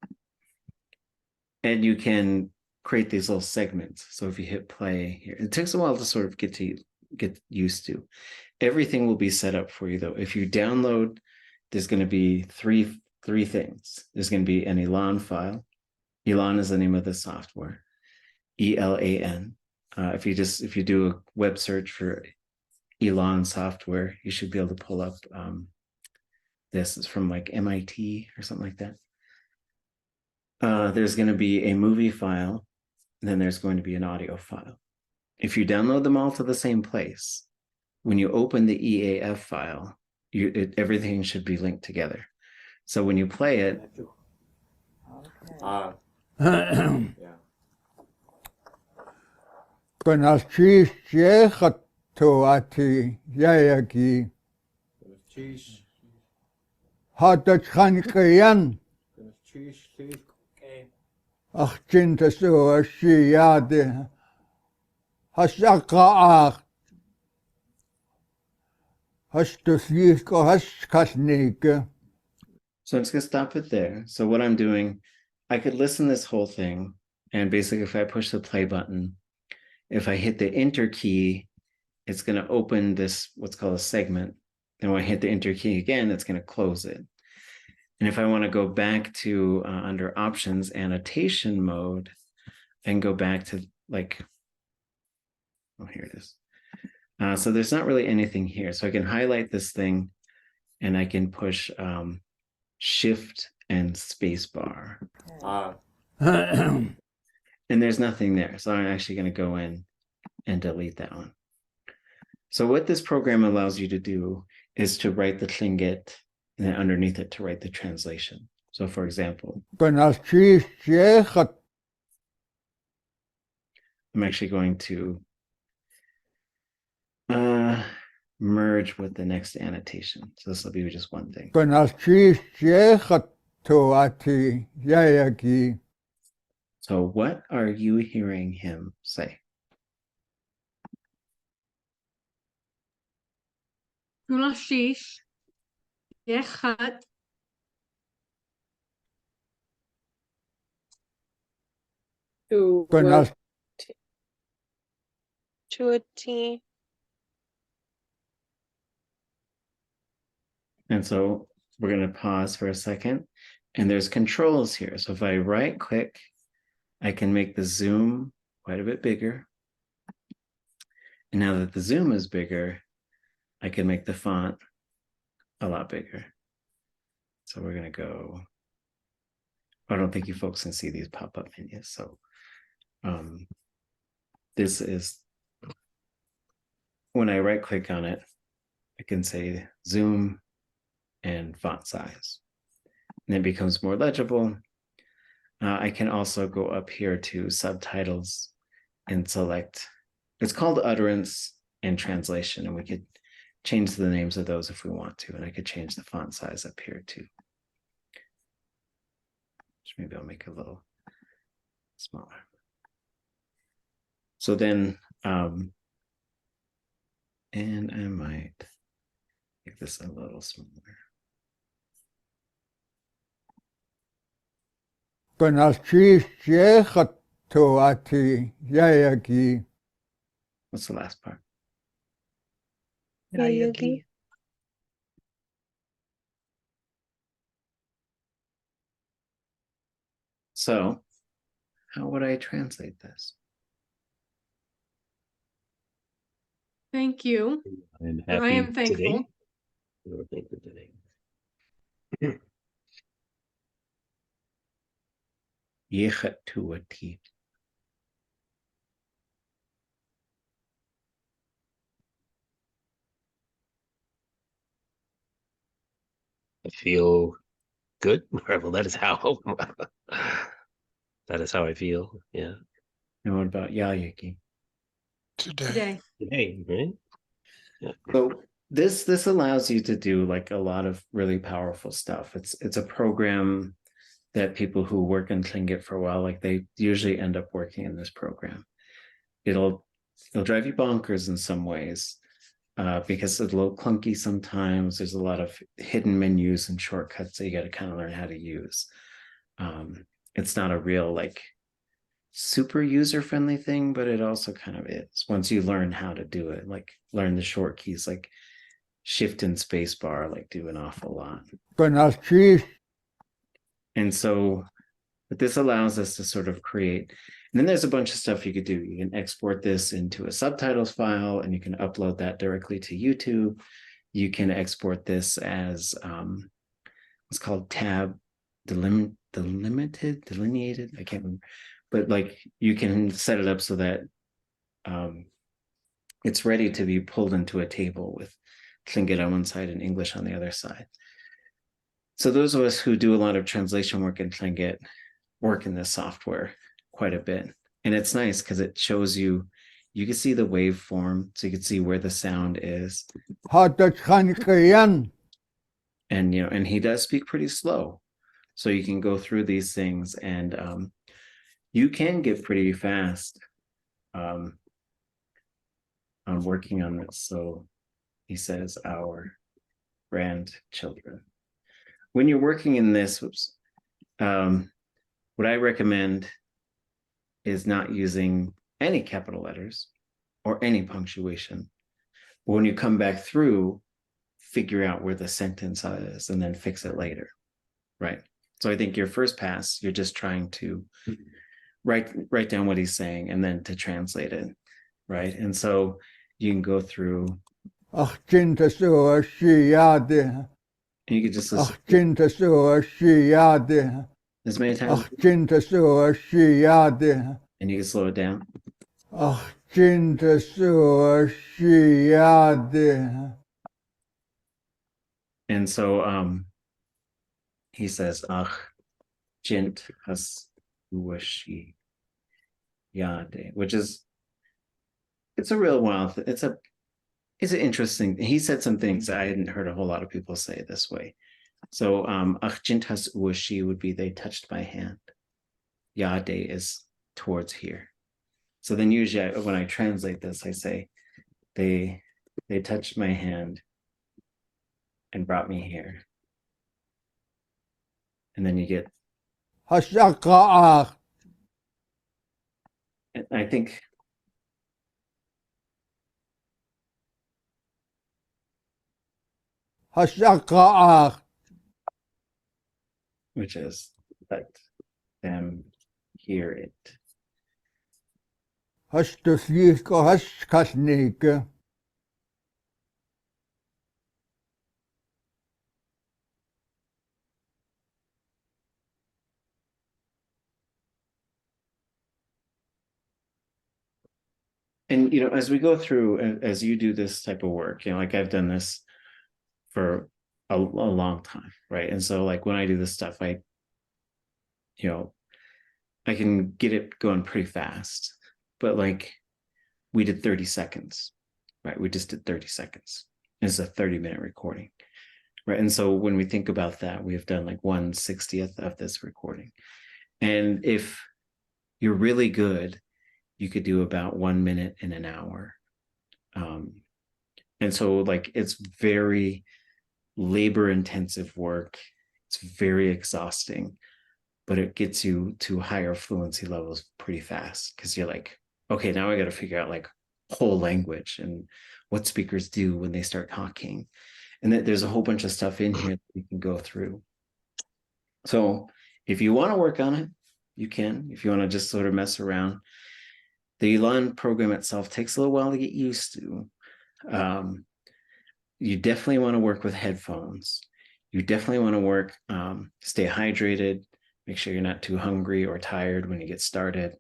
you can create these little segments. So if you hit play here, it takes a while to sort of get used to. Everything will be set up for you though. If you download, there's going to be three things. There's going to be an ELAN file. ELAN is the name of the software. ELAN. If you do a web search for ELAN software, you should be able to pull up this is from like MIT or something like that. There's going to be a movie file, and then there's going to be an audio file. If you download them all to the same place, when you open the EAF file, everything should be linked together. So when you play it, so I'm just going to stop it there. So what I'm doing, I could listen this whole thing, and basically if I push the play button, if I hit the enter key, it's going to open this, what's called a segment. And when I hit the enter key again, it's going to close it. And if I want to go back to under options, annotation mode, and go back to like, oh, here it is. So there's not really anything here. So I can highlight this thing, and I can push shift and space bar. And there's nothing there. So I'm actually going to go in and delete that one. So what this program allows you to do is to write the Tlingit, and then underneath it to write the translation. So for example, I'm actually going to merge with the next annotation. So this will be just one thing. So what are you hearing him say? To To a T. And so we're going to pause for a second, and there's controls here. So if I right click, I can make the zoom quite a bit bigger. And now that the zoom is bigger, I can make the font a lot bigger. So we're going to go, I don't think you folks can see these pop-up menus. So this is, when I right click on it, I can say zoom and font size, and it becomes more legible. I can also go up here to subtitles and select, it's called utterance and translation, and we could change the names of those if we want to, and I could change the font size up here too. Maybe I'll make it a little smaller. So then, and I might make this a little smaller. What's the last part? Yateeyí. So how would I translate this? Thank you. And I am thankful. Today. Yechatuati. I feel good. Well, that is how that is how I feel. Yeah. And what about Yateeyí? Today. Hey, right? Yeah. So this allows you to do like a lot of really powerful stuff. It's a program that people who work in Tlingit for a while, like they usually end up working in this program. It'll drive you bonkers in some ways, because it's a little clunky sometimes. There's a lot of hidden menus and shortcuts that you got to kind of learn how to use. It's not a real like super user-friendly thing, but it also kind of is once you learn how to do it, like learn the short keys like shift and space bar, like do an awful lot. And so but this allows us to sort of create, and then there's a bunch of stuff you could do. You can export this into a subtitles file and you can upload that directly to YouTube. You can export this as what's called tab delineated, I can't remember, but like you can set it up so that it's ready to be pulled into a table with Tlingit on one side and English on the other side. So those of us who do a lot of translation work in Tlingit work in this software quite a bit. And it's nice because it shows you can see the waveform, so you can see where the sound is. And and he does speak pretty slow. So you can go through these things and you can get pretty fast on working on this. So he says our grandchildren. When you're working in this, what I recommend is not using any capital letters or any punctuation. But when you come back through, figure out where the sentence is and then fix it later, right? So I think your first pass, you're just trying to write down what he's saying and then to translate it, right? And so you can go through and you can just listen as many times and you can slow it down. And so he says, jint has uwashi yade, which is, it's a real wild, it's an interesting, he said some things I hadn't heard a whole lot of people say this way. So jint has uwashi would be they touched my hand. Yade is towards here. So then usually when I translate this, I say they touched my hand and brought me here. And then you get, I think which is let them hear it. Shkalneek. And as we go through, as you do this type of work, like I've done this for a long time, right? And so like when I do this stuff, I can get it going pretty fast, but like we did 30 seconds, right? We just did 30 seconds. It's a 30-minute recording, right? And so when we think about that, we have done like 1/60th of this recording. And if you're really good, you could do about 1 minute in an hour. And so like it's very labor-intensive work. It's very exhausting, but it gets you to higher fluency levels pretty fast because you're like, okay, now I got to figure out like whole language and what speakers do when they start talking. And that there's a whole bunch of stuff in here that you can go through. So if you want to work on it, you can. If you want to just sort of mess around, the ELAN program itself takes a little while to get used to. You definitely want to work with headphones. You definitely want to work, stay hydrated, make sure you're not too hungry or tired when you get started,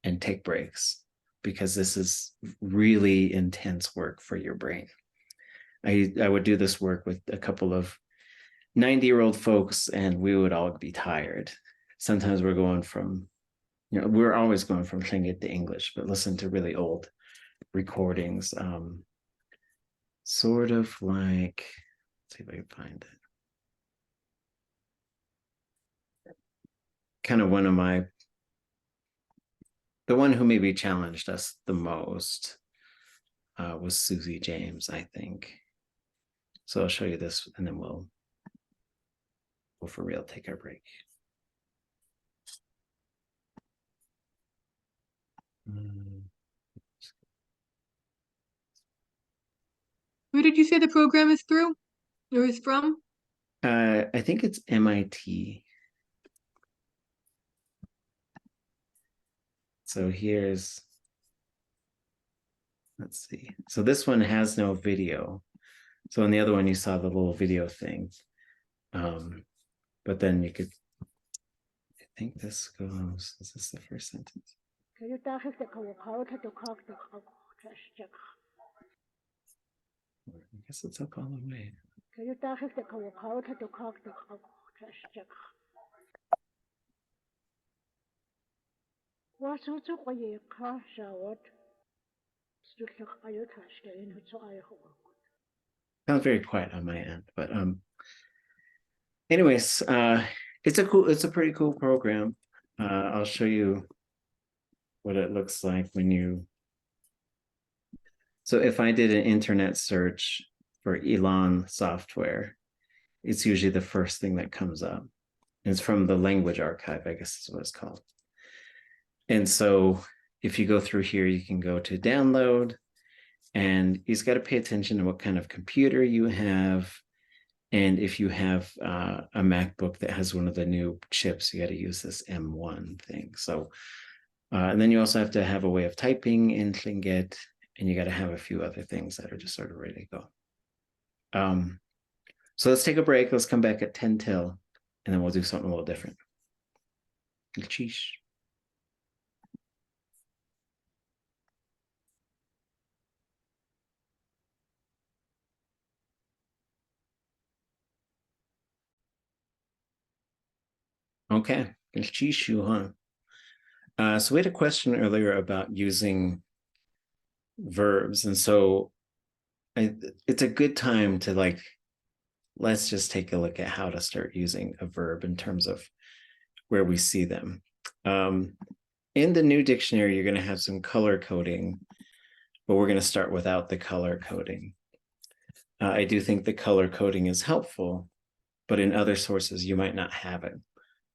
and take breaks, because this is really intense work for your brain. I would do this work with a couple of 90-year-old folks, and we would all be tired. Sometimes we're going from, we're always going from Lingít to English, but listen to really old recordings. Sort of like, let's see if I can find it. Kind of the one who maybe challenged us the most was Susie James, I think. So I'll show you this, and then we'll for real take our break. Who did you say the program is through or is from? I think it's MIT. So here's, let's see. So this one has no video. So in the other one, you saw the little video thing. But then you could, I think this goes, is this the first sentence? I guess it's up all the way. Sounds very quiet on my end, but anyways, it's a pretty cool program. I'll show you what it looks like when you. So if I did an internet search for ELAN software, it's usually the first thing that comes up. It's from the language archive, I guess is what it's called. And so if you go through here, you can go to download, and you've got to pay attention to what kind of computer you have. And if you have a MacBook that has one of the new chips, you got to use this M1 thing. So, and then you also have to have a way of typing in Lingít, and you got to have a few other things that are just sort of ready to go. So let's take a break. Let's come back at 10 till, and then we'll do something a little different. Cheesh. Okay, huh? So we had a question earlier about using verbs, and so it's a good time to let's just take a look at how to start using a verb in terms of where we see them. In the new dictionary, you're going to have some color coding, but we're going to start without the color coding. I do think the color coding is helpful, but in other sources, you might not have it.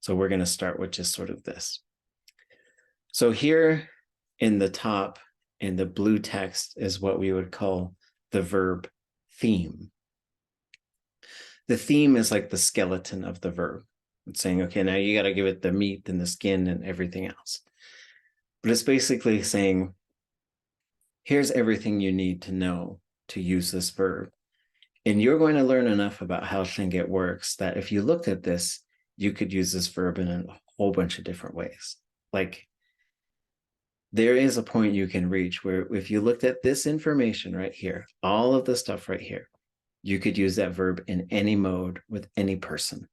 So we're going to start with just sort of this. So here in the top, in the blue text, is what we would call the verb theme. The theme is like the skeleton of the verb. It's saying, okay, now you got to give it the meat and the skin and everything else. But it's basically saying, here's everything you need to know to use this verb. And you're going to learn enough about how Lingít works that if you looked at this, you could use this verb in a whole bunch of different ways. Like, there is a point you can reach where if you looked at this information right here, all of the stuff right here, you could use that verb in any mode with any person.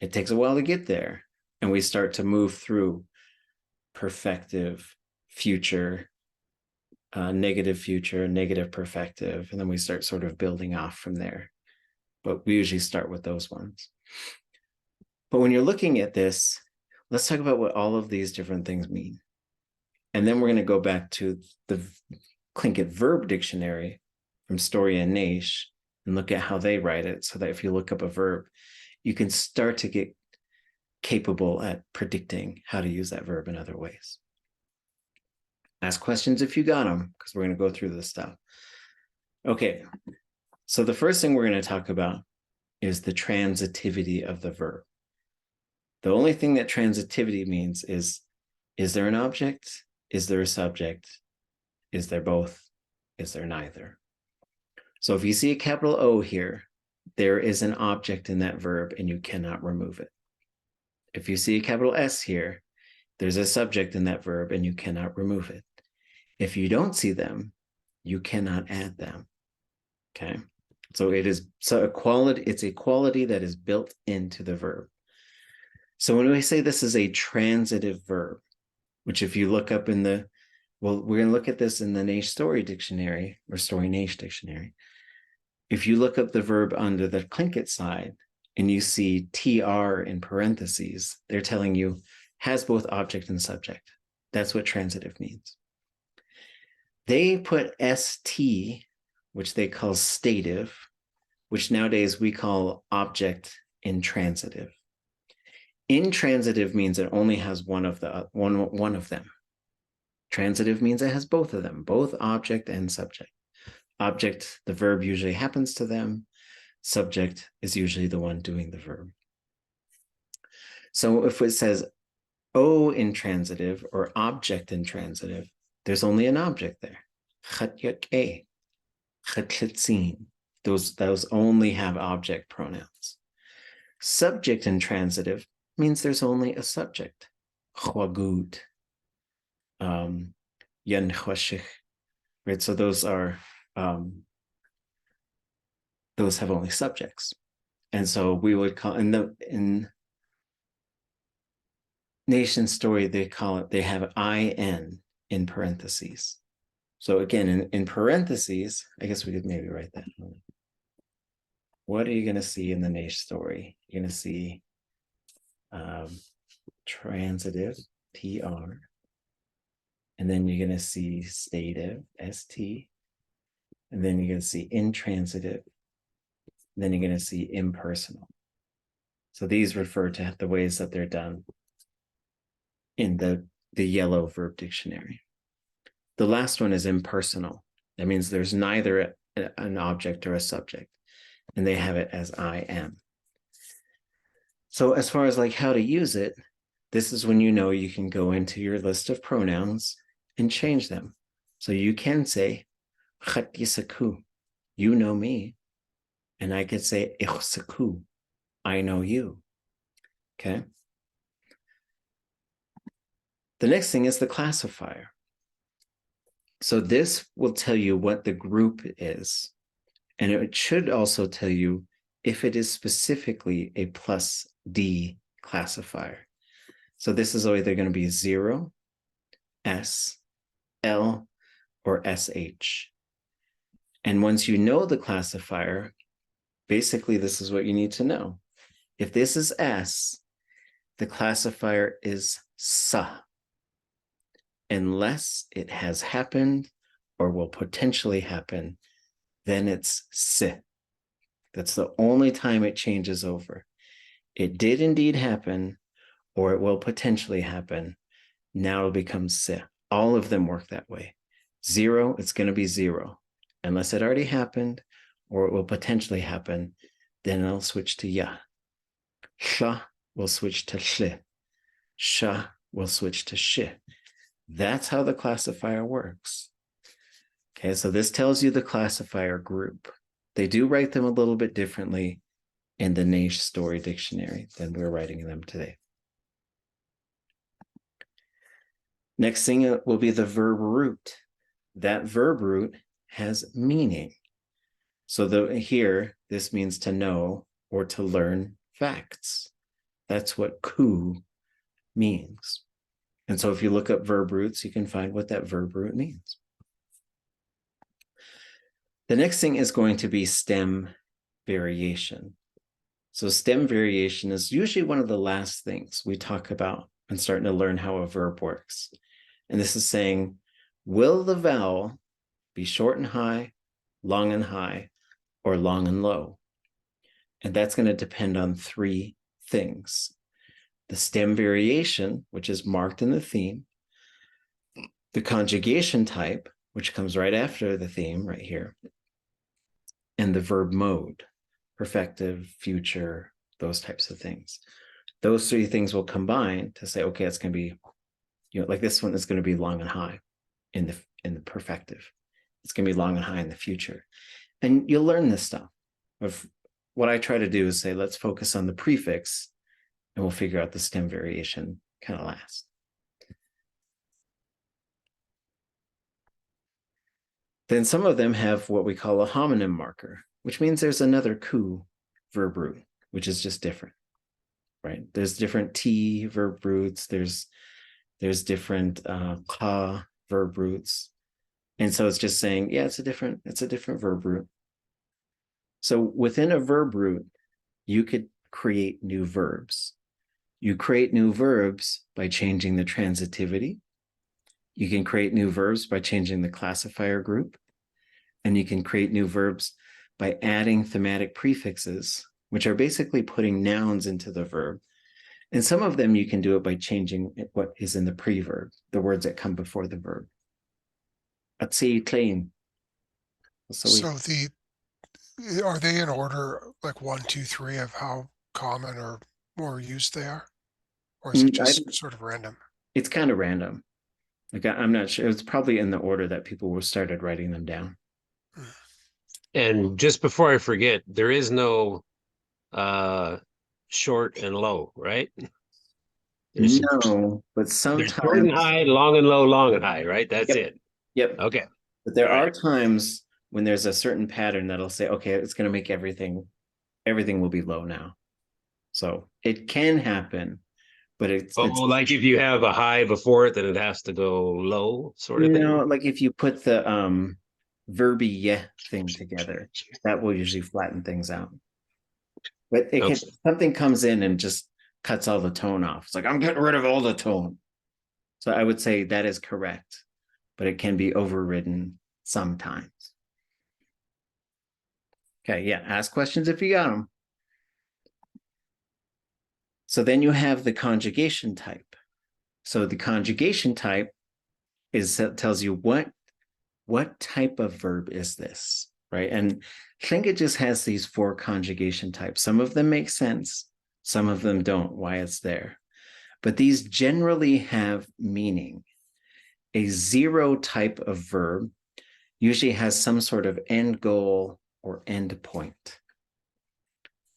It takes a while to get there, and we start to move through perfective, future, negative future, negative perfective, and then we start sort of building off from there. But we usually start with those ones. But when you're looking at this, let's talk about what all of these different things mean. And then we're going to go back to the Tlingit verb dictionary from Story and Naish and look at how they write it, so that if you look up a verb, you can start to get capable at predicting how to use that verb in other ways. Ask questions if you got them, because we're going to go through this stuff. Okay, so the first thing we're going to talk about is the transitivity of the verb. The only thing that transitivity means is there an object? Is there a subject? Is there both? Is there neither? So if you see a capital O here, there is an object in that verb and you cannot remove it. If you see a capital S here, there's a subject in that verb and you cannot remove it. If you don't see them, you cannot add them. Okay. So it's a quality that is built into the verb. So when we say this is a transitive verb, which if you look up in the, well, we're going to look at this in the Naish Story Dictionary or Story Naish Dictionary. If you look up the verb under the Tlingit side and you see TR in parentheses, they're telling you has both object and subject. That's what transitive means. They put ST, which they call stative, which nowadays we call object intransitive. Intransitive means it only has one of them. Transitive means it has both of them, both object and subject. Object, the verb usually happens to them. Subject is usually the one doing the verb. So if it says O intransitive or object intransitive, there's only an object there. Ḥatyak-e, ḥatlitzin. Those only have object pronouns. Subject intransitive means there's only a subject. Ḥwagud, yanhwashich. Right, so those are those have only subjects. And so we would call in Nation Story, they have IN in parentheses. So again, in parentheses, I guess we could maybe write that. What are you going to see in the Naish Story? You're going to see transitive, TR, and then you're going to see stative, ST, and then you're going to see intransitive, then you're going to see impersonal. So these refer to the ways that they're done in the yellow verb dictionary. The last one is impersonal. That means there's neither an object or a subject, and they have it as IM. So as far as like how to use it, this is when you know you can go into your list of pronouns and change them. So you can say, ḥatyisaku, you know me. And I could say, ichsaku, I know you. Okay. The next thing is the classifier. So this will tell you what the group is. And it should also tell you if it is specifically a plus D classifier. So this is either going to be 0, S, L, or SH. And once you know the classifier, basically this is what you need to know. If this is S, the classifier is sa, unless it has happened or will potentially happen, then it's si. That's the only time it changes over. It did indeed happen, or it will potentially happen. Now it'll become si. All of them work that way. 0, it's going to be 0. Unless it already happened, or it will potentially happen, then it'll switch to ya. Sha will switch to shle. Sha will switch to shi. That's how the classifier works. Okay, so this tells you the classifier group. They do write them a little bit differently in the Naish Story Dictionary than we're writing them today. Next thing will be the verb root. That verb root has meaning. So here, this means to know or to learn facts. That's what ku means. And so if you look up verb roots, you can find what that verb root means. The next thing is going to be stem variation. So stem variation is usually one of the last things we talk about when starting to learn how a verb works. And this is saying, will the vowel be short and high, long and high, or long and low? And that's going to depend on 3 things. The stem variation, which is marked in the theme, the conjugation type, which comes right after the theme right here, and the verb mode, perfective, future, those types of things. Those 3 things will combine to say, okay, it's going to be, like this one is going to be long and high in the perfective. It's going to be long and high in the future. And you'll learn this stuff of what I try to do is say, let's focus on the prefix and we'll figure out the stem variation kind of last. Then some of them have what we call a homonym marker, which means there's another ku verb root, which is just different, right? There's different t verb roots. There's different ka verb roots. And so it's just saying, yeah, it's a different verb root. So within a verb root, you could create new verbs. You create new verbs by changing the transitivity. You can create new verbs by changing the classifier group. And you can create new verbs by adding thematic prefixes, which are basically putting nouns into the verb. And some of them you can do it by changing what is in the preverb, the words that come before the verb. Yateeyí claim. Are they in order like 1, 2, 3 of how common or more used they are? Or is it just sort of random? It's kind of random. Like I'm not sure. It's probably in the order that people started writing them down. And just before I forget, there is no short and low, right? No, but There's sometimes short and high, long and low, long and high, right? That's it. Yep. Okay. But there are times when there's a certain pattern that'll say, okay, it's going to make everything will be low now. So it can happen, but it's like if you have a high before it, then it has to go low, sort of thing. Like if you put the verby yeah thing together, that will usually flatten things out. But something comes in and just cuts all the tone off. It's like, I'm getting rid of all the tone. So I would say that is correct, but it can be overridden sometimes. Okay, yeah, ask questions if you got them. So then you have the conjugation type. So the conjugation type tells you what type of verb is this, right? And Lingít just has these 4 conjugation types. Some of them make sense, some of them don't, why it's there. But these generally have meaning. A 0 type of verb usually has some sort of end goal or end point.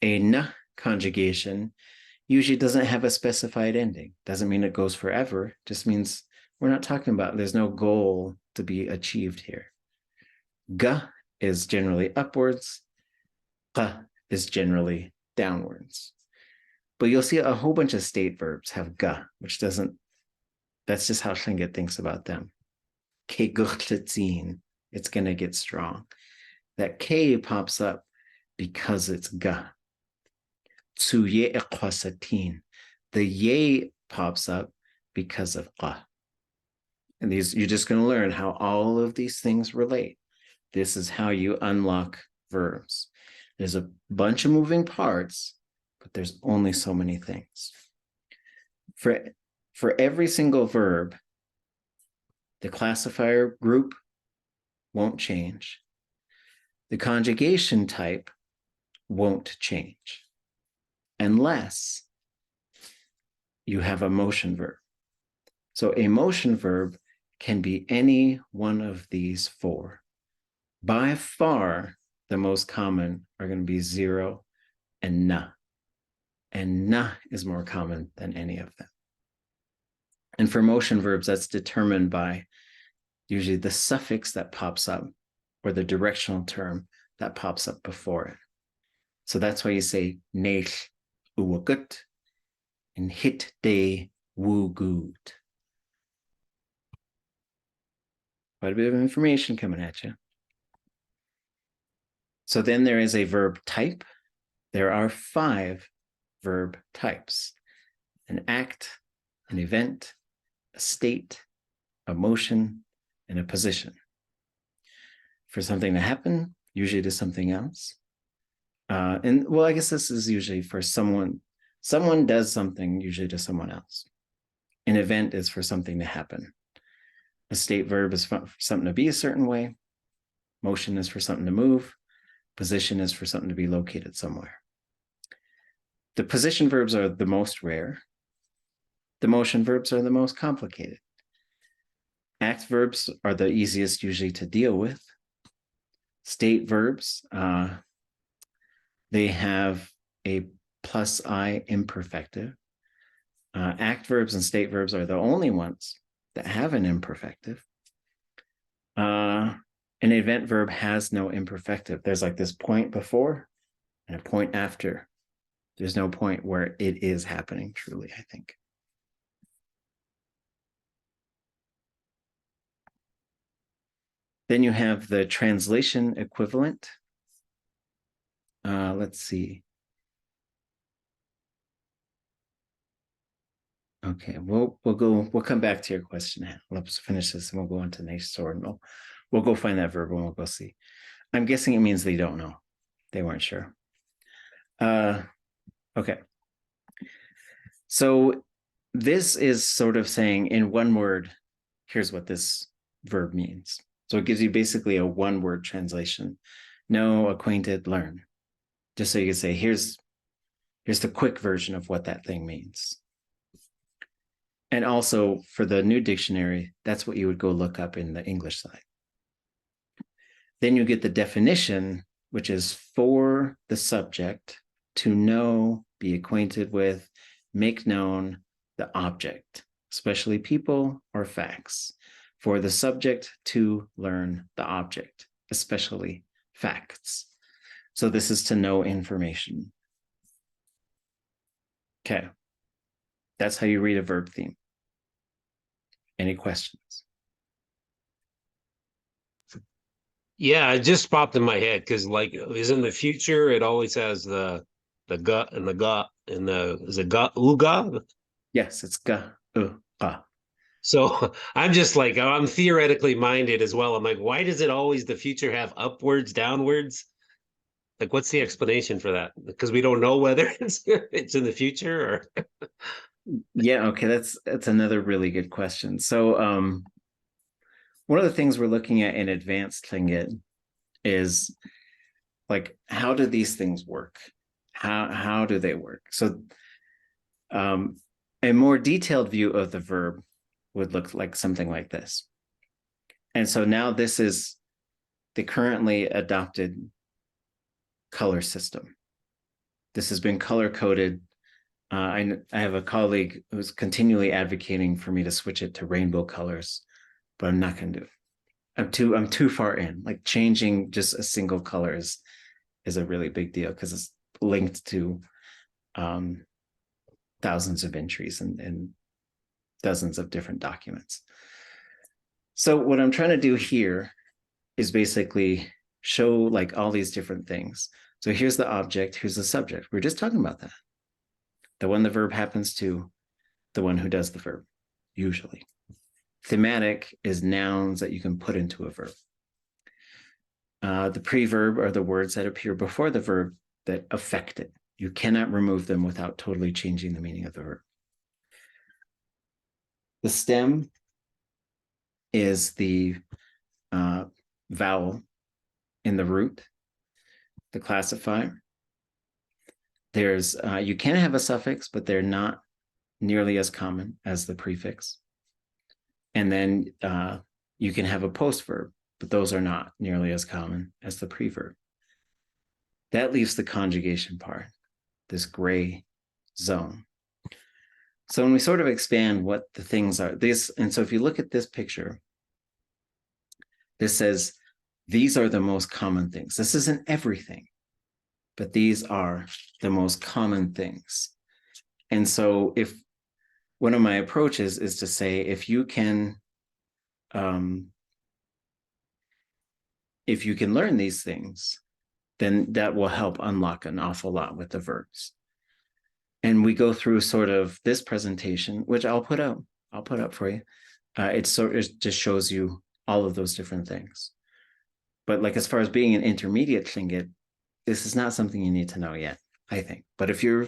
A n conjugation usually doesn't have a specified ending. Doesn't mean it goes forever, just means we're not talking about, there's no goal to be achieved here. G is generally upwards, q is generally downwards. But you'll see a whole bunch of state verbs have g, which doesn't, that's just how Lingít thinks about them. K guchletzin, it's going to get strong. That K pops up because it's g. Tsuye eqwasatin, the ye pops up because of q. And these, you're just going to learn how all of these things relate. This is how you unlock verbs. There's a bunch of moving parts, but there's only so many things. For every single verb, the classifier group won't change. The conjugation type won't change unless you have a motion verb. So a motion verb can be any one of these 4. By far, the most common are going to be 0 and na. And na is more common than any of them. And for motion verbs, that's determined by usually the suffix that pops up or the directional term that pops up before it. So that's why you say neich uwagut and hit de wugut. Quite a bit of information coming at you. So then there is a verb type. There are 5 verb types: an act, an event, a state, a motion, and a position. For something to happen, usually to something else. And well, I guess this is usually for someone does something usually to someone else. An event is for something to happen. A state verb is for something to be a certain way. Motion is for something to move. Position is for something to be located somewhere. The position verbs are the most rare. The motion verbs are the most complicated. Act verbs are the easiest usually to deal with. State verbs, they have a plus I imperfective. Act verbs and state verbs are the only ones that have an imperfective. An event verb has no imperfective. There's like this point before and a point after. There's no point where it is happening truly, I think. Then you have the translation equivalent. Let's see. Okay, we'll come back to your question. Let's finish this and we'll go into next sword and we'll go find that verb and we'll go see. I'm guessing it means they don't know. They weren't sure. Okay. So this is sort of saying in one word, here's what this verb means. So it gives you basically a one-word translation. Know, acquainted, learn. Just so you can say, here's the quick version of what that thing means. And also for the new dictionary, that's what you would go look up in the English side. Then you get the definition, which is for the subject to know, be acquainted with, make known the object, especially people or facts. For the subject to learn the object, especially facts. So this is to know information. Okay. That's how you read a verb theme. Any questions? Yeah, it just popped in my head because, like, is in the future it always has the gut and the got and the is it got uga? Yes, it's ga. So I'm just like I'm theoretically minded as well. I'm like, why does it always the future have upwards, downwards? Like, what's the explanation for that? Because we don't know whether it's in the future or. Yeah, okay, that's another really good question. So one of the things we're looking at in advanced Lingít is like, how do these things work? How do they work? So a more detailed view of the verb would look like something like this. And so now this is the currently adopted color system. This has been color coded. I have a colleague who's continually advocating for me to switch it to rainbow colors, but I'm not going to do it. I'm too far in. Like changing just a single color is a really big deal because it's linked to thousands of entries and dozens of different documents. So what I'm trying to do here is basically show like all these different things. So here's the object, here's the subject. We're just talking about that. The one the verb happens to, the one who does the verb, usually. Thematic is nouns that you can put into a verb. The preverb are the words that appear before the verb that affect it. You cannot remove them without totally changing the meaning of the verb. The stem is the vowel in the root, the classifier. There's, you can have a suffix, but they're not nearly as common as the prefix. And then you can have a postverb, but those are not nearly as common as the preverb. That leaves the conjugation part, this gray zone. So when we sort of expand what the things are, and so if you look at this picture, this says, these are the most common things. This isn't everything, but these are the most common things. And so if one of my approaches is to say, if you can learn these things, then that will help unlock an awful lot with the verbs. And we go through sort of this presentation, which I'll put up for you. It just shows you all of those different things. But like, as far as being an intermediate Lingít, this is not something you need to know yet, I think. But if your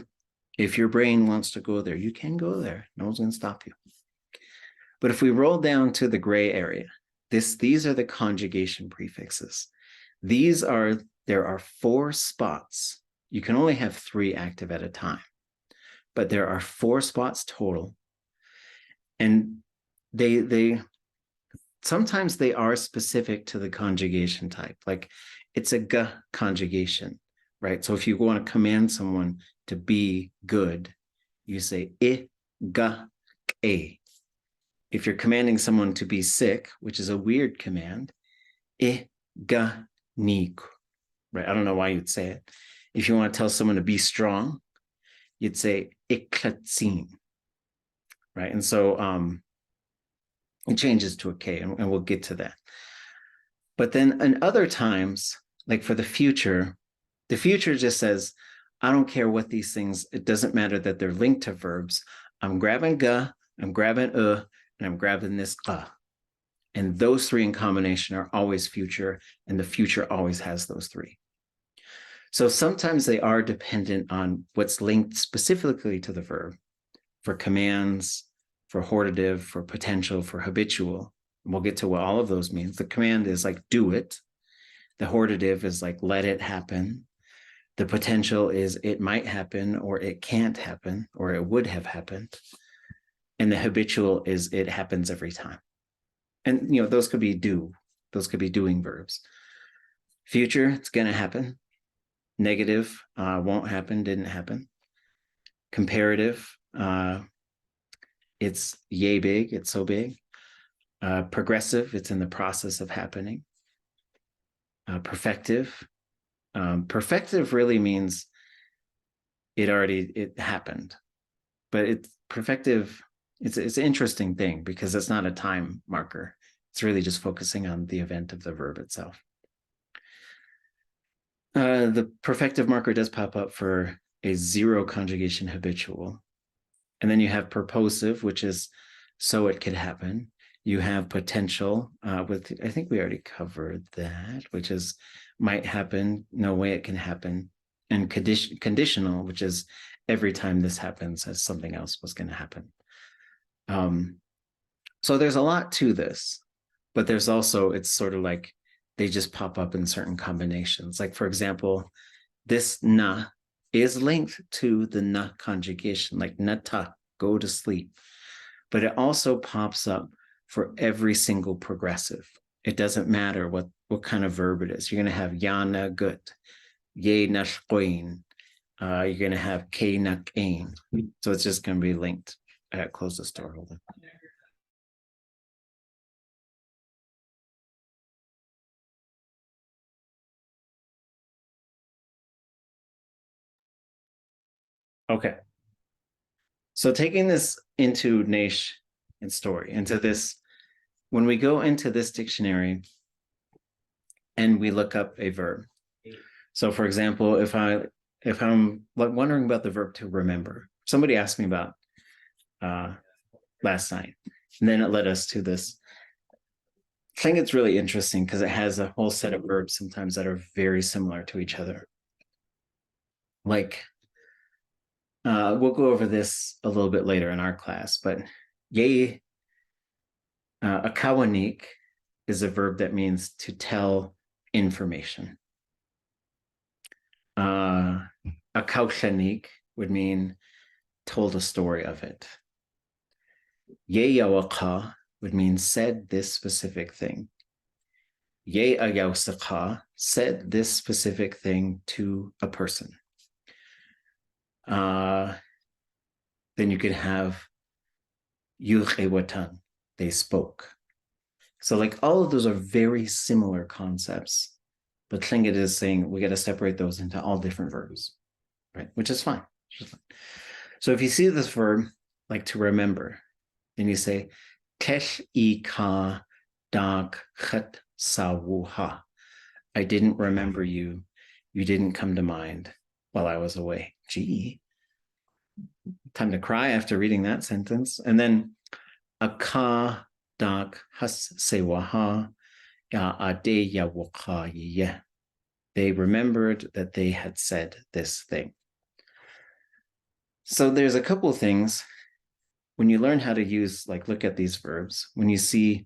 brain wants to go there, you can go there. No one's going to stop you. But if we roll down to the gray area, these are the conjugation prefixes. There are 4 spots. You can only have 3 active at a time, but there are 4 spots total. And sometimes they are specific to the conjugation type. Like it's a g conjugation, right? So if you want to command someone to be good, you say ʼéidáx. If you're commanding someone to be sick, which is a weird command, ʼéigáník, right? I don't know why you'd say it. If you want to tell someone to be strong, you'd say ʼéitx, right? And so it changes to a K, and we'll get to that. But then in other times, like for the future just says, I don't care what these things, it doesn't matter that they're linked to verbs. I'm grabbing ga, I'm grabbing and I'm grabbing this qa. And those three in combination are always future, and the future always has those three. So sometimes they are dependent on what's linked specifically to the verb. For commands, for hortative, for potential, for habitual. And we'll get to what all of those means. The command is like do it. The hortative is like let it happen. The potential is it might happen, or it can't happen, or it would have happened. And the habitual is it happens every time. And those could be do. Those could be doing verbs. Future, it's going to happen. Negative, won't happen, didn't happen. Comparative, it's yay big, it's so big. Progressive, it's in the process of happening. Perfective. Perfective really means it happened. But it's perfective, it's an interesting thing because it's not a time marker. It's really just focusing on the event of the verb itself. The perfective marker does pop up for a zero conjugation habitual. And then you have purposive, which is so it could happen. You have potential with, I think we already covered that, which is might happen, no way it can happen. And conditional, which is every time this happens as something else was going to happen. So there's a lot to this, but there's also, it's sort of like they just pop up in certain combinations. Like, for example, this na is linked to the na conjugation, like nata, go to sleep. But it also pops up for every single progressive. It doesn't matter what kind of verb it is. You're going to have yana gut, ye nashkoin. You're going to have ke nakain. So it's just going to be linked. Close the store. Hold on. Okay. So taking this into Naish and story, into this, when we go into this dictionary and we look up a verb. So for example, if I'm wondering about the verb to remember, somebody asked me about last night, and then it led us to this. I think it's really interesting because it has a whole set of verbs sometimes that are very similar to each other. Like, we'll go over this a little bit later in our class, but Yateeyí, ʼakawaník is a verb that means to tell information. ʼakaukhlaník would mean told a story of it. Yateeyí would mean said this specific thing. Yateeyí said this specific thing to a person. Then you could have yukhewatan, they spoke. So like all of those are very similar concepts, but Lingít is saying we got to separate those into all different verbs, right? Which is fine. So if you see this verb, like to remember, then you say, ʼkáax'í I didn't remember you. You didn't come to mind while I was away. Gee, time to cry after reading that sentence. And then ʼaká dak has sewaha ya Aadé ya ʼwukáhaa. They remembered that they had said this thing. So there's a couple of things when you learn how to use, like, look at these verbs. When you see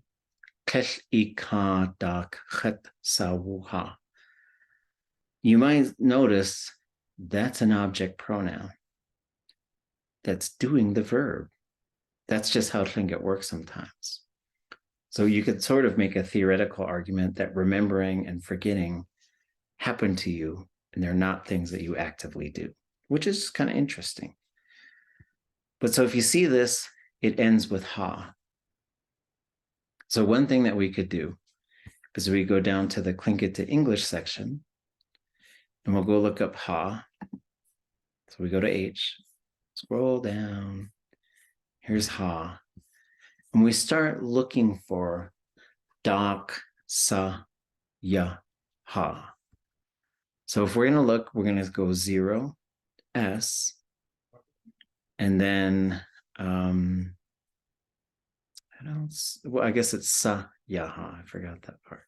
you might notice that's an object pronoun that's doing the verb. That's just how Lingít works sometimes. So you could sort of make a theoretical argument that remembering and forgetting happened to you and they're not things that you actively do, which is kind of interesting. But so if you see this, it ends with ha. So one thing that we could do is we go down to the Tlingit to English section, and we'll go look up ha. So we go to H, scroll down, here's ha. And we start looking for dak, sa, ya, ha. So if we're going to look, we're going to go 0, S, and then, well, I guess it's sa, ya, ha. I forgot that part.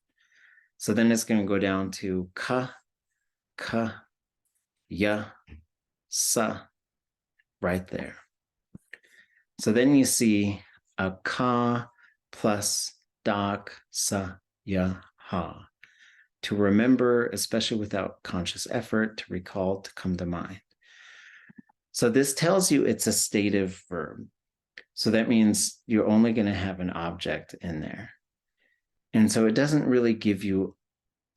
So then it's going to go down to ka, ya, sa, right there. So then you see a ka plus dak, sa, ya, ha. To remember, especially without conscious effort, to recall, to come to mind. So this tells you it's a stative verb. So that means you're only going to have an object in there. And so it doesn't really give you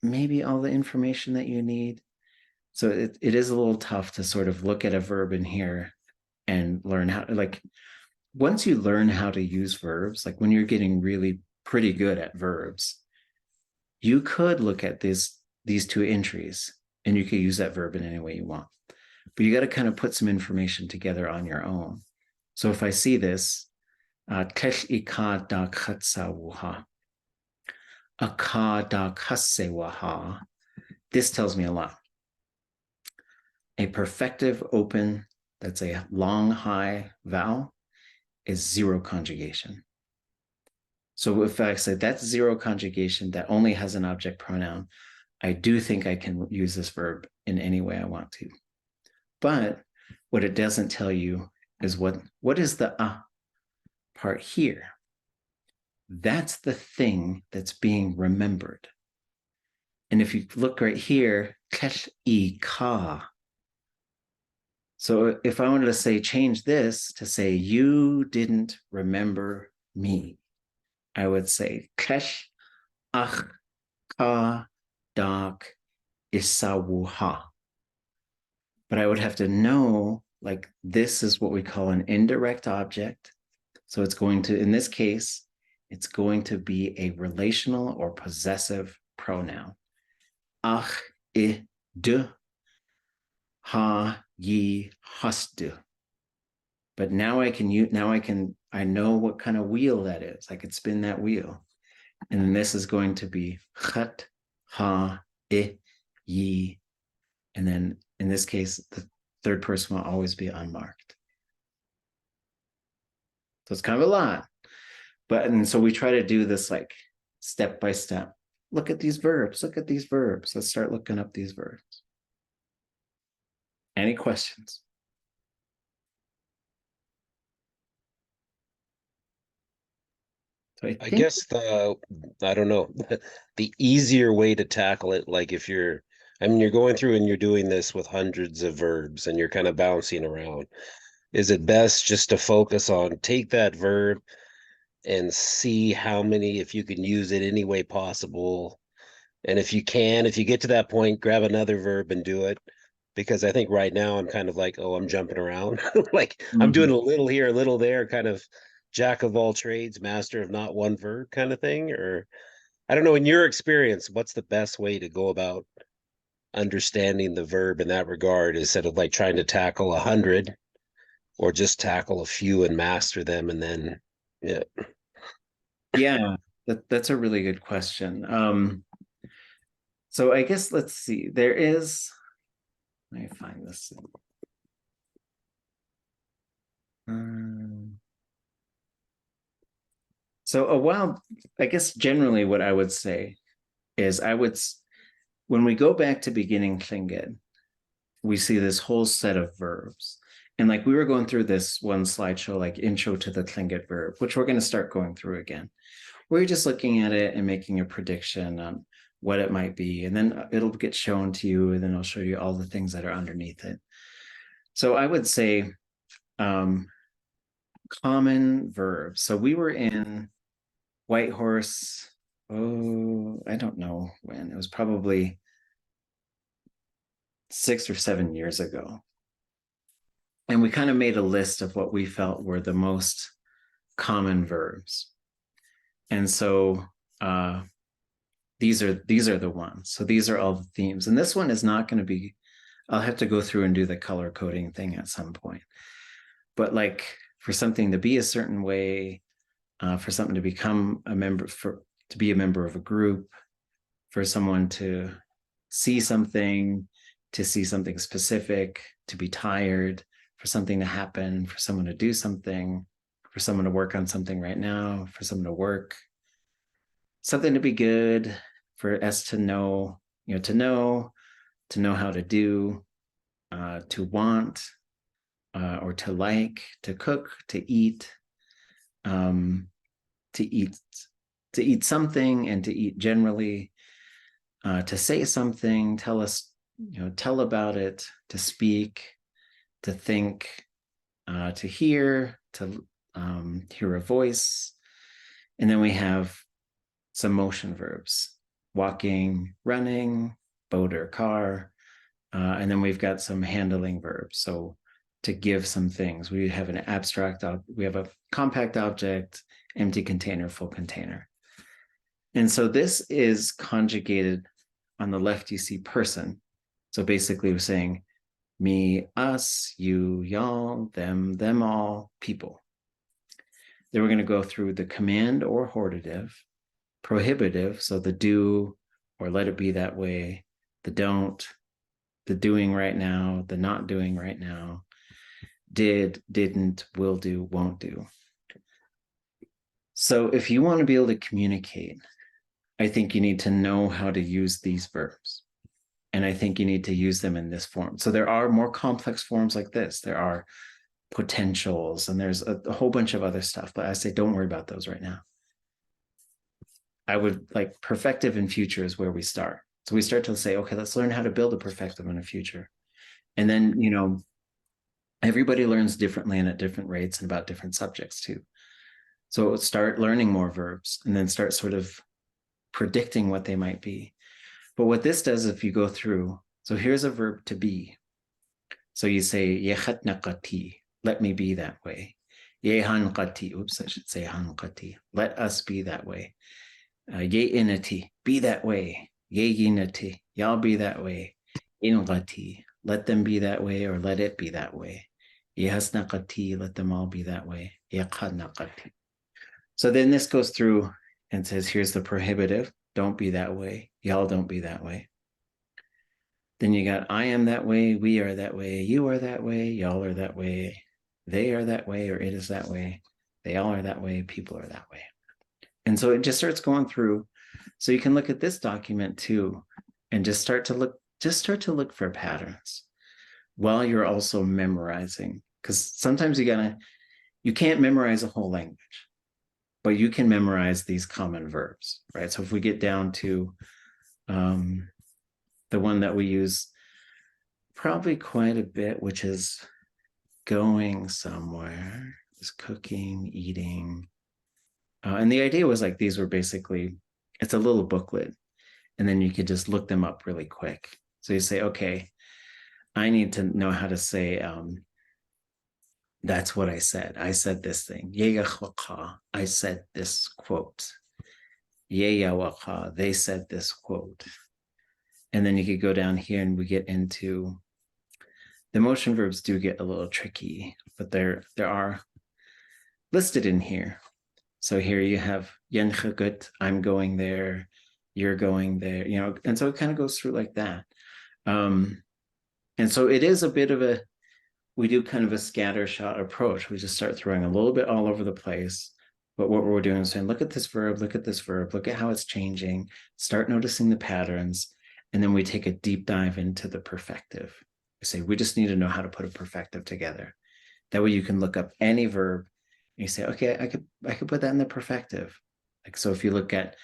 maybe all the information that you need. So it is a little tough to sort of look at a verb in here and learn how, like, once you learn how to use verbs, like when you're getting really pretty good at verbs, you could look at these 2 entries and you could use that verb in any way you want. But you got to kind of put some information together on your own. So if I see this, ʼéitx da ḳaalḳáawu, aka da ḳaasewa, this tells me a lot. A perfective open, that's a long high vowel, is 0 conjugation. So if I say that's 0 conjugation, that only has an object pronoun, I do think I can use this verb in any way I want to. But what it doesn't tell you is what is the part here. That's the thing that's being remembered. And if you look right here, ʼéitx. So if I wanted to say, change this to say, you didn't remember me, I would say, ʼach ka dak isawuha. But I would have to know, like, this is what we call an indirect object. So it's going to, in this case, it's going to be a relational or possessive pronoun. Ach, I, d, ha, ye, hastu. But now I know what kind of wheel that is. I could spin that wheel. And then this is going to be chat, ha, I, ye. And then in this case, the third person will always be unmarked. So it's kind of a lot. And so we try to do this like step by step. Look at these verbs. Look at these verbs. Let's start looking up these verbs. Any questions? So I guess I don't know, the easier way to tackle it, like if you're going through and you're doing this with hundreds of verbs and you're kind of bouncing around, is it best just to focus on take that verb and see how many, if you can use it any way possible. And if you get to that point, grab another verb and do it. Because I think right now I'm kind of like, oh, I'm jumping around. Like I'm doing a little here, a little there, kind of jack of all trades, master of not one verb kind of thing. Or I don't know, in your experience, what's the best way to go about understanding the verb in that regard, instead of like trying to tackle 100 or just tackle a few and master them? And then, yeah, that's a really good question. So I guess let's see, let me find this. So I guess generally what I would say is when we go back to beginning Tlingit, we see this whole set of verbs. And like we were going through this one slideshow, like intro to the Tlingit verb, which we're going to start going through again. We're just looking at it and making a prediction on what it might be. And then it'll get shown to you, and then I'll show you all the things that are underneath it. So I would say common verbs. So we were in White Horse, I don't know when. It was probably 6 or 7 years ago. And we kind of made a list of what we felt were the most common verbs. And so these are the ones. So these are all the themes. And this one is not going to be, I'll have to go through and do the color coding thing at some point. But like for something to be a certain way, for something to become a member, to be a member of a group, for someone to see something specific, to be tired, for something to happen, for someone to do something, for someone to work on something right now, for someone to work, something to be good, for us to know, to know how to do, to want, or to like, to cook, to eat something, and to eat generally, to say something, tell us, tell about it, to speak, to think, to hear a voice. And then we have some motion verbs: walking, running, boat or car. And then we've got some handling verbs. So to give some things, we have an abstract, we have a compact object, empty container, full container. And so this is conjugated. On the left, you see person. So basically we're saying me, us, you, y'all, them all, people. Then we're going to go through the command or hortative, prohibitive, so the do or let it be that way, the don't, the doing right now, the not doing right now, did, didn't, will do, won't do. So if you want to be able to communicate, I think you need to know how to use these verbs. And I think you need to use them in this form. So there are more complex forms like this. There are potentials, and there's a whole bunch of other stuff, but I say don't worry about those right now. I would like perfective and future is where we start. So we start to say, okay, let's learn how to build a perfective and a future. And then, everybody learns differently and at different rates and about different subjects too. So start learning more verbs and then start sort of predicting what they might be. But what this does, if you go through, so here's a verb to be. So you say, Yechatnaqati, let me be that way. Yehanqati, oops, I should say hanqati, let us be that way. Ye'inati, be that way. Ye'inati, y'all be that way. Inqati, let them be that way or let it be that way. Yehasnaqati, let them all be that way. Yeqhanaqati. So then this goes through and says, here's the prohibitive. Don't be that way. Y'all don't be that way. Then you got, I am that way. We are that way. You are that way. Y'all are that way. They are that way, or it is that way. They all are that way. People are that way. And so it just starts going through. So you can look at this document too, and just start to look for patterns while you're also memorizing. Because sometimes you can't memorize a whole language, but you can memorize these common verbs, right? So if we get down to the one that we use probably quite a bit, which is going somewhere, is cooking, eating. And the idea was like, these were basically, it's a little booklet, and then you could just look them up really quick. So you say, okay, I need to know how to say, that's what I said. I said this thing. Ḳukahaa, I said this quote. Yateeyí, they said this quote. And then you could go down here and we get into the motion verbs do get a little tricky, but there are listed in here. So here you have yenchagut, I'm going there, you're going there, and so it kind of goes through like that. And so it is a bit of we do kind of a scattershot approach. We just start throwing a little bit all over the place. But what we're doing is saying, look at this verb, look at this verb, look at how it's changing, start noticing the patterns. And then we take a deep dive into the perfective. We say, we just need to know how to put a perfective together. That way you can look up any verb and you say, okay, I could put that in the perfective. Like, so if you look at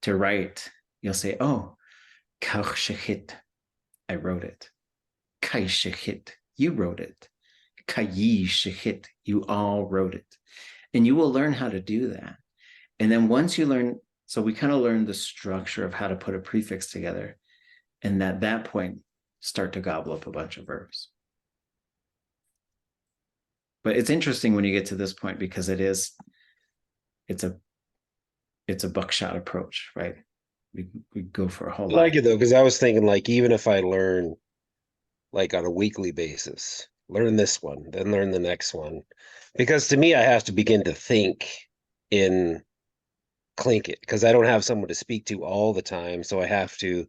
to write, you'll say, oh, kadushxeet, I wrote it. Kadushxeet, you wrote it. Yateeyí, you all wrote it. And you will learn how to do that. And then once you learn, so we kind of learned the structure of how to put a prefix together. And at that point, start to gobble up a bunch of verbs. But it's interesting when you get to this point because it's a buckshot approach, right? We go for a whole I lot. like it though, because I was thinking like even if I learn like on a weekly basis, learn this one, then learn the next one. Because to me, I have to begin to think in Tlingit because I don't have someone to speak to all the time. So I have to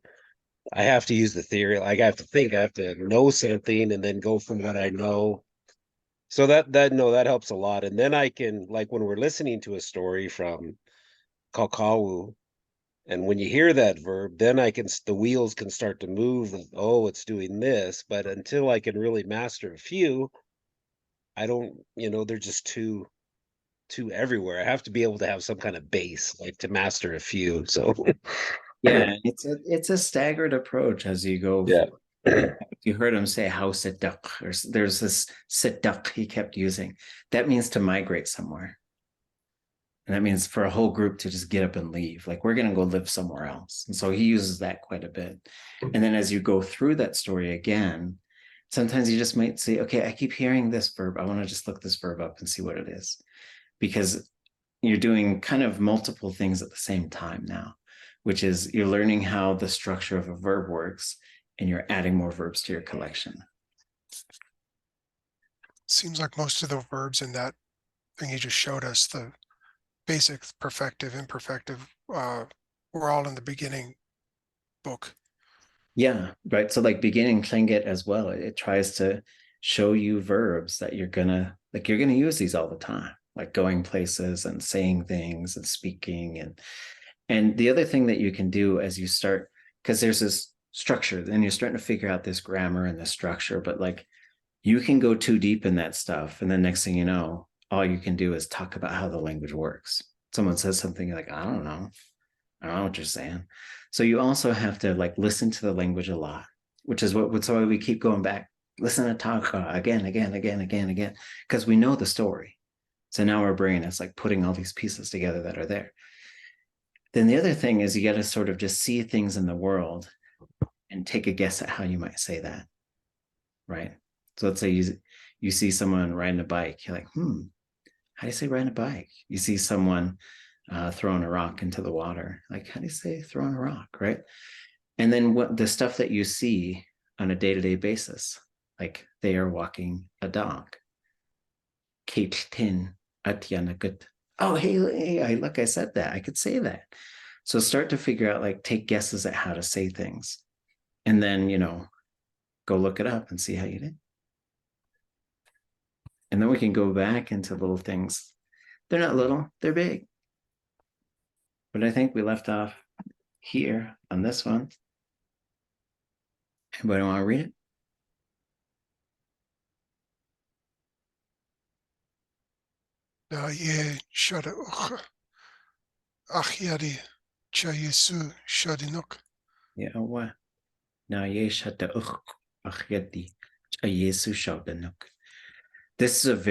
use the theory. Like I have to think, I have to know something and then go from what I know. So that helps a lot. And then I can, like when we're listening to a story from Ḳaalḳáawu, and when you hear that verb, then the wheels can start to move and, oh, it's doing this. But until I can really master a few, I don't, they're just too everywhere. I have to be able to have some kind of base, like to master a few. So Yeah, it's a staggered approach as you go. yeah. You heard him say how sit duck, or there's this sit duck he kept using. That means to migrate somewhere. And that means for a whole group to just get up and leave. Like we're going to go live somewhere else. And so he uses that quite a bit. And then as you go through that story again, sometimes you just might say, okay, I keep hearing this verb. I want to just look this verb up and see what it is. Because you're doing kind of multiple things at the same time now, which is you're learning how the structure of a verb works and you're adding more verbs to your collection. Seems like most of the verbs in that thing you just showed us, the basic perfective, imperfective, were all in the beginning book. Yeah, right. So like beginning Tlingit as well, it tries to show you verbs that you're gonna use these all the time, like going places and saying things and speaking. And the other thing that you can do as you start, because there's this structure, then you're starting to figure out this grammar and this structure, but like you can go too deep in that stuff. And then next thing you know, all you can do is talk about how the language works. Someone says something like, I don't know what you're saying. So you also have to like listen to the language a lot, which is what's why we keep going back. Listen to Ṭāngā again, because we know the story. So now our brain is like putting all these pieces together that are there. Then the other thing is you got to sort of just see things in the world and take a guess at how you might say that, right? So let's say you see someone riding a bike. You're like, how do you say riding a bike? You see someone throwing a rock into the water. Like, how do you say throwing a rock, right? And then what the stuff that you see on a day-to-day basis, like they are walking a dog. Tin atyanakut. Oh, hey, look, I said that. I could say that. So start to figure out, like, take guesses at how to say things. And then, go look it up and see how you did. And then we can go back into little things. They're not little, they're big. But I think we left off here on this one. Anybody want to read it? Ye shada achyadi chayesu shadinuk. Yeah, what? Now ye shata achyadi chayesu shadinuk. This is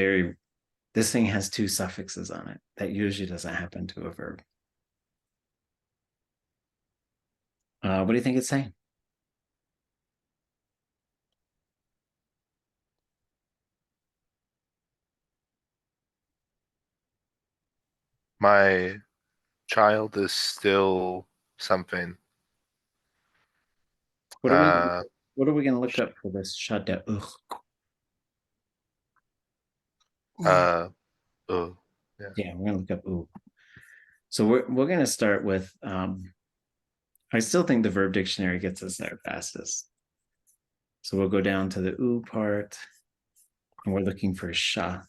this thing has two suffixes on it. That usually doesn't happen to a verb. What do you think it's saying? My child is still something. What are we going to look up for this? Shada Yeah. Yeah, we're going to look up ooh. So we're going to start with, I still think the verb dictionary gets us there fastest. So we'll go down to the ooh part, and we're looking for sha,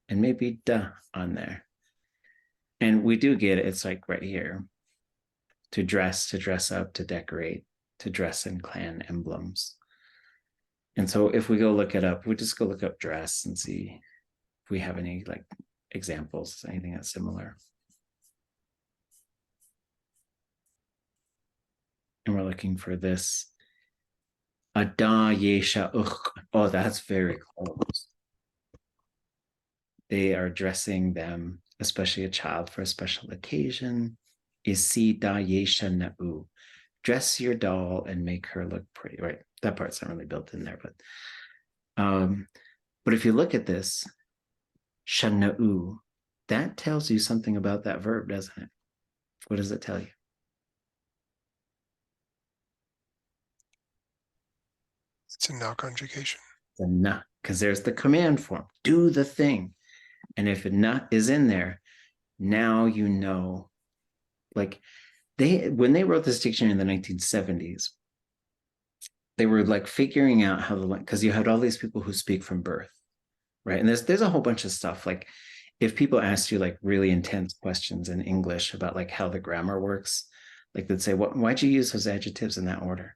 and maybe da on there. And we do get it. It's like right here. To dress up, to decorate, to dress in clan emblems. And so if we go look it up, we just go look up dress and see if we have any like examples, anything that's similar. And we're looking for this. Ada yesha ukh. Oh, that's very close. They are dressing them, especially a child, for a special occasion. Isi da yesha na'u. Dress your doll and make her look pretty, right? that part's not really built in there, but if you look at this, shana'u, that tells you something about that verb, doesn't it? What does it tell you? It's a now conjugation. The na, because there's the command form, do the thing. And if a na is in there, now you know, like when they wrote this dictionary in the 1970s, they were like figuring out how to, because you had all these people who speak from birth, right? And there's a whole bunch of stuff. Like if people ask you like really intense questions in English about like how the grammar works, like they'd say, why'd you use those adjectives in that order?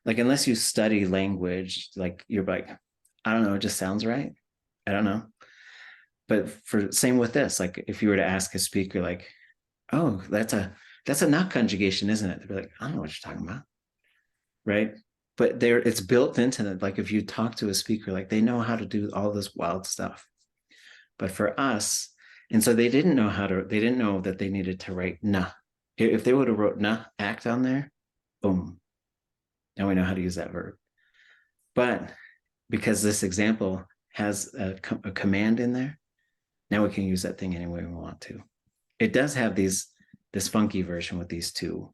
Like, unless you study language, like you're like, I don't know, it just sounds right. I don't know. But same with this, like if you were to ask a speaker, like, oh, that's a not conjugation, isn't it? They'd be like, I don't know what you're talking about. Right. But it's built into it. Like if you talk to a speaker, like they know how to do all this wild stuff. But for us, and so they didn't know that they needed to write na. If they would have wrote na, act on there, boom. Now we know how to use that verb. But because this example has a command in there, now we can use that thing any way we want to. It does have this funky version with these two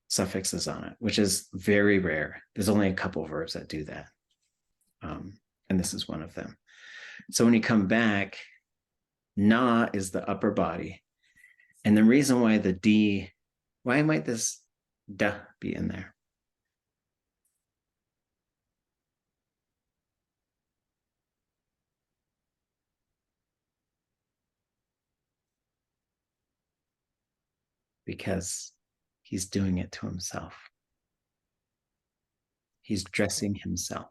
suffixes on it, which is very rare. There's only a couple verbs that do that. And this is one of them. So when you come back, na is the upper body. And the reason why the D, why might this da be in there? Because he's doing it to himself. He's dressing himself.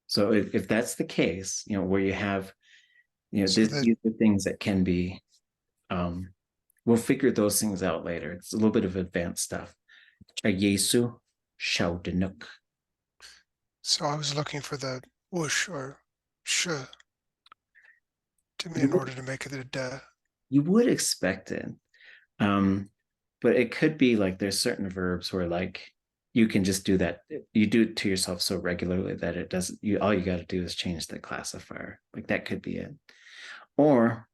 So if that's the case, where you have, these are things that can be, we'll figure those things out later. It's a little bit of advanced stuff. Yesu shaudenuk. So I was looking for the whoosh or sh in order to make it a da. You would expect it. But it could be like there's certain verbs where like you can just do that. You do it to yourself so regularly that it doesn't, all you got to do is change the classifier. Like that could be it. Or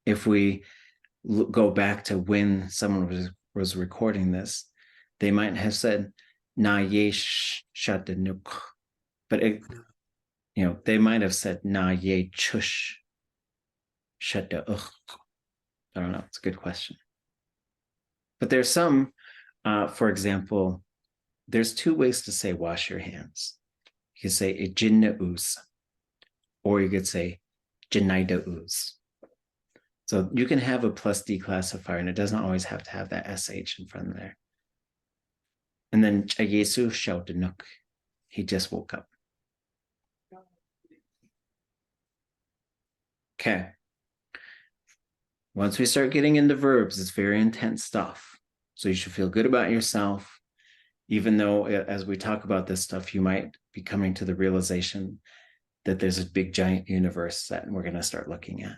if we go back to when someone was recording this, they might have said na yesh shadanuk, but they might have said na ye chush shadauch. I don't know. It's a good question. But there's some, for example, there's two ways to say wash your hands. You could say ejinnaus, or you could say jinaidaus. So you can have a plus D classifier, and it doesn't always have to have that SH in front of there. And then Chayesu shaudenuk, he just woke up. Okay. Once we start getting into verbs, it's very intense stuff. So you should feel good about yourself, even though as we talk about this stuff, you might be coming to the realization that there's a big giant universe that we're going to start looking at.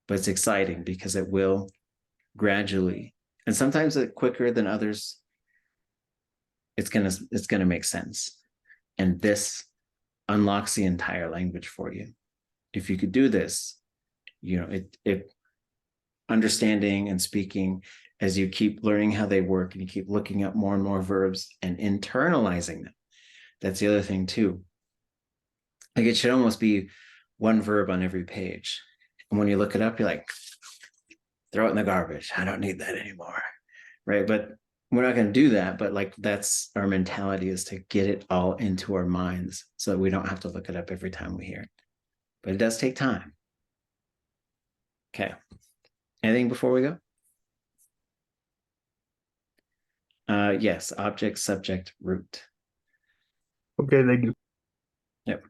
But it's exciting because it will gradually, and sometimes quicker than others, it's gonna make sense. And this unlocks the entire language for you. If you could do this, it understanding and speaking, as you keep learning how they work and you keep looking up more and more verbs and internalizing them. That's the other thing too. Like it should almost be one verb on every page. And when you look it up, you're like, throw it in the garbage. I don't need that anymore. Right. But we're not going to do that. But like that's our mentality, is to get it all into our minds so that we don't have to look it up every time we hear it. But it does take time. Okay. Anything before we go? Yes, object, subject, root. Okay, thank you. Yep.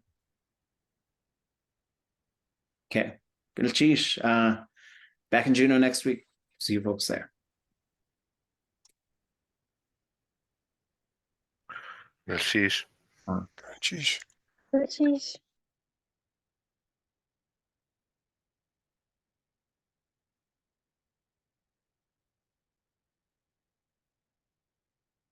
Okay. Good cheese. Back in Juneau next week. See you folks there. Merci. Jeez. Jeez.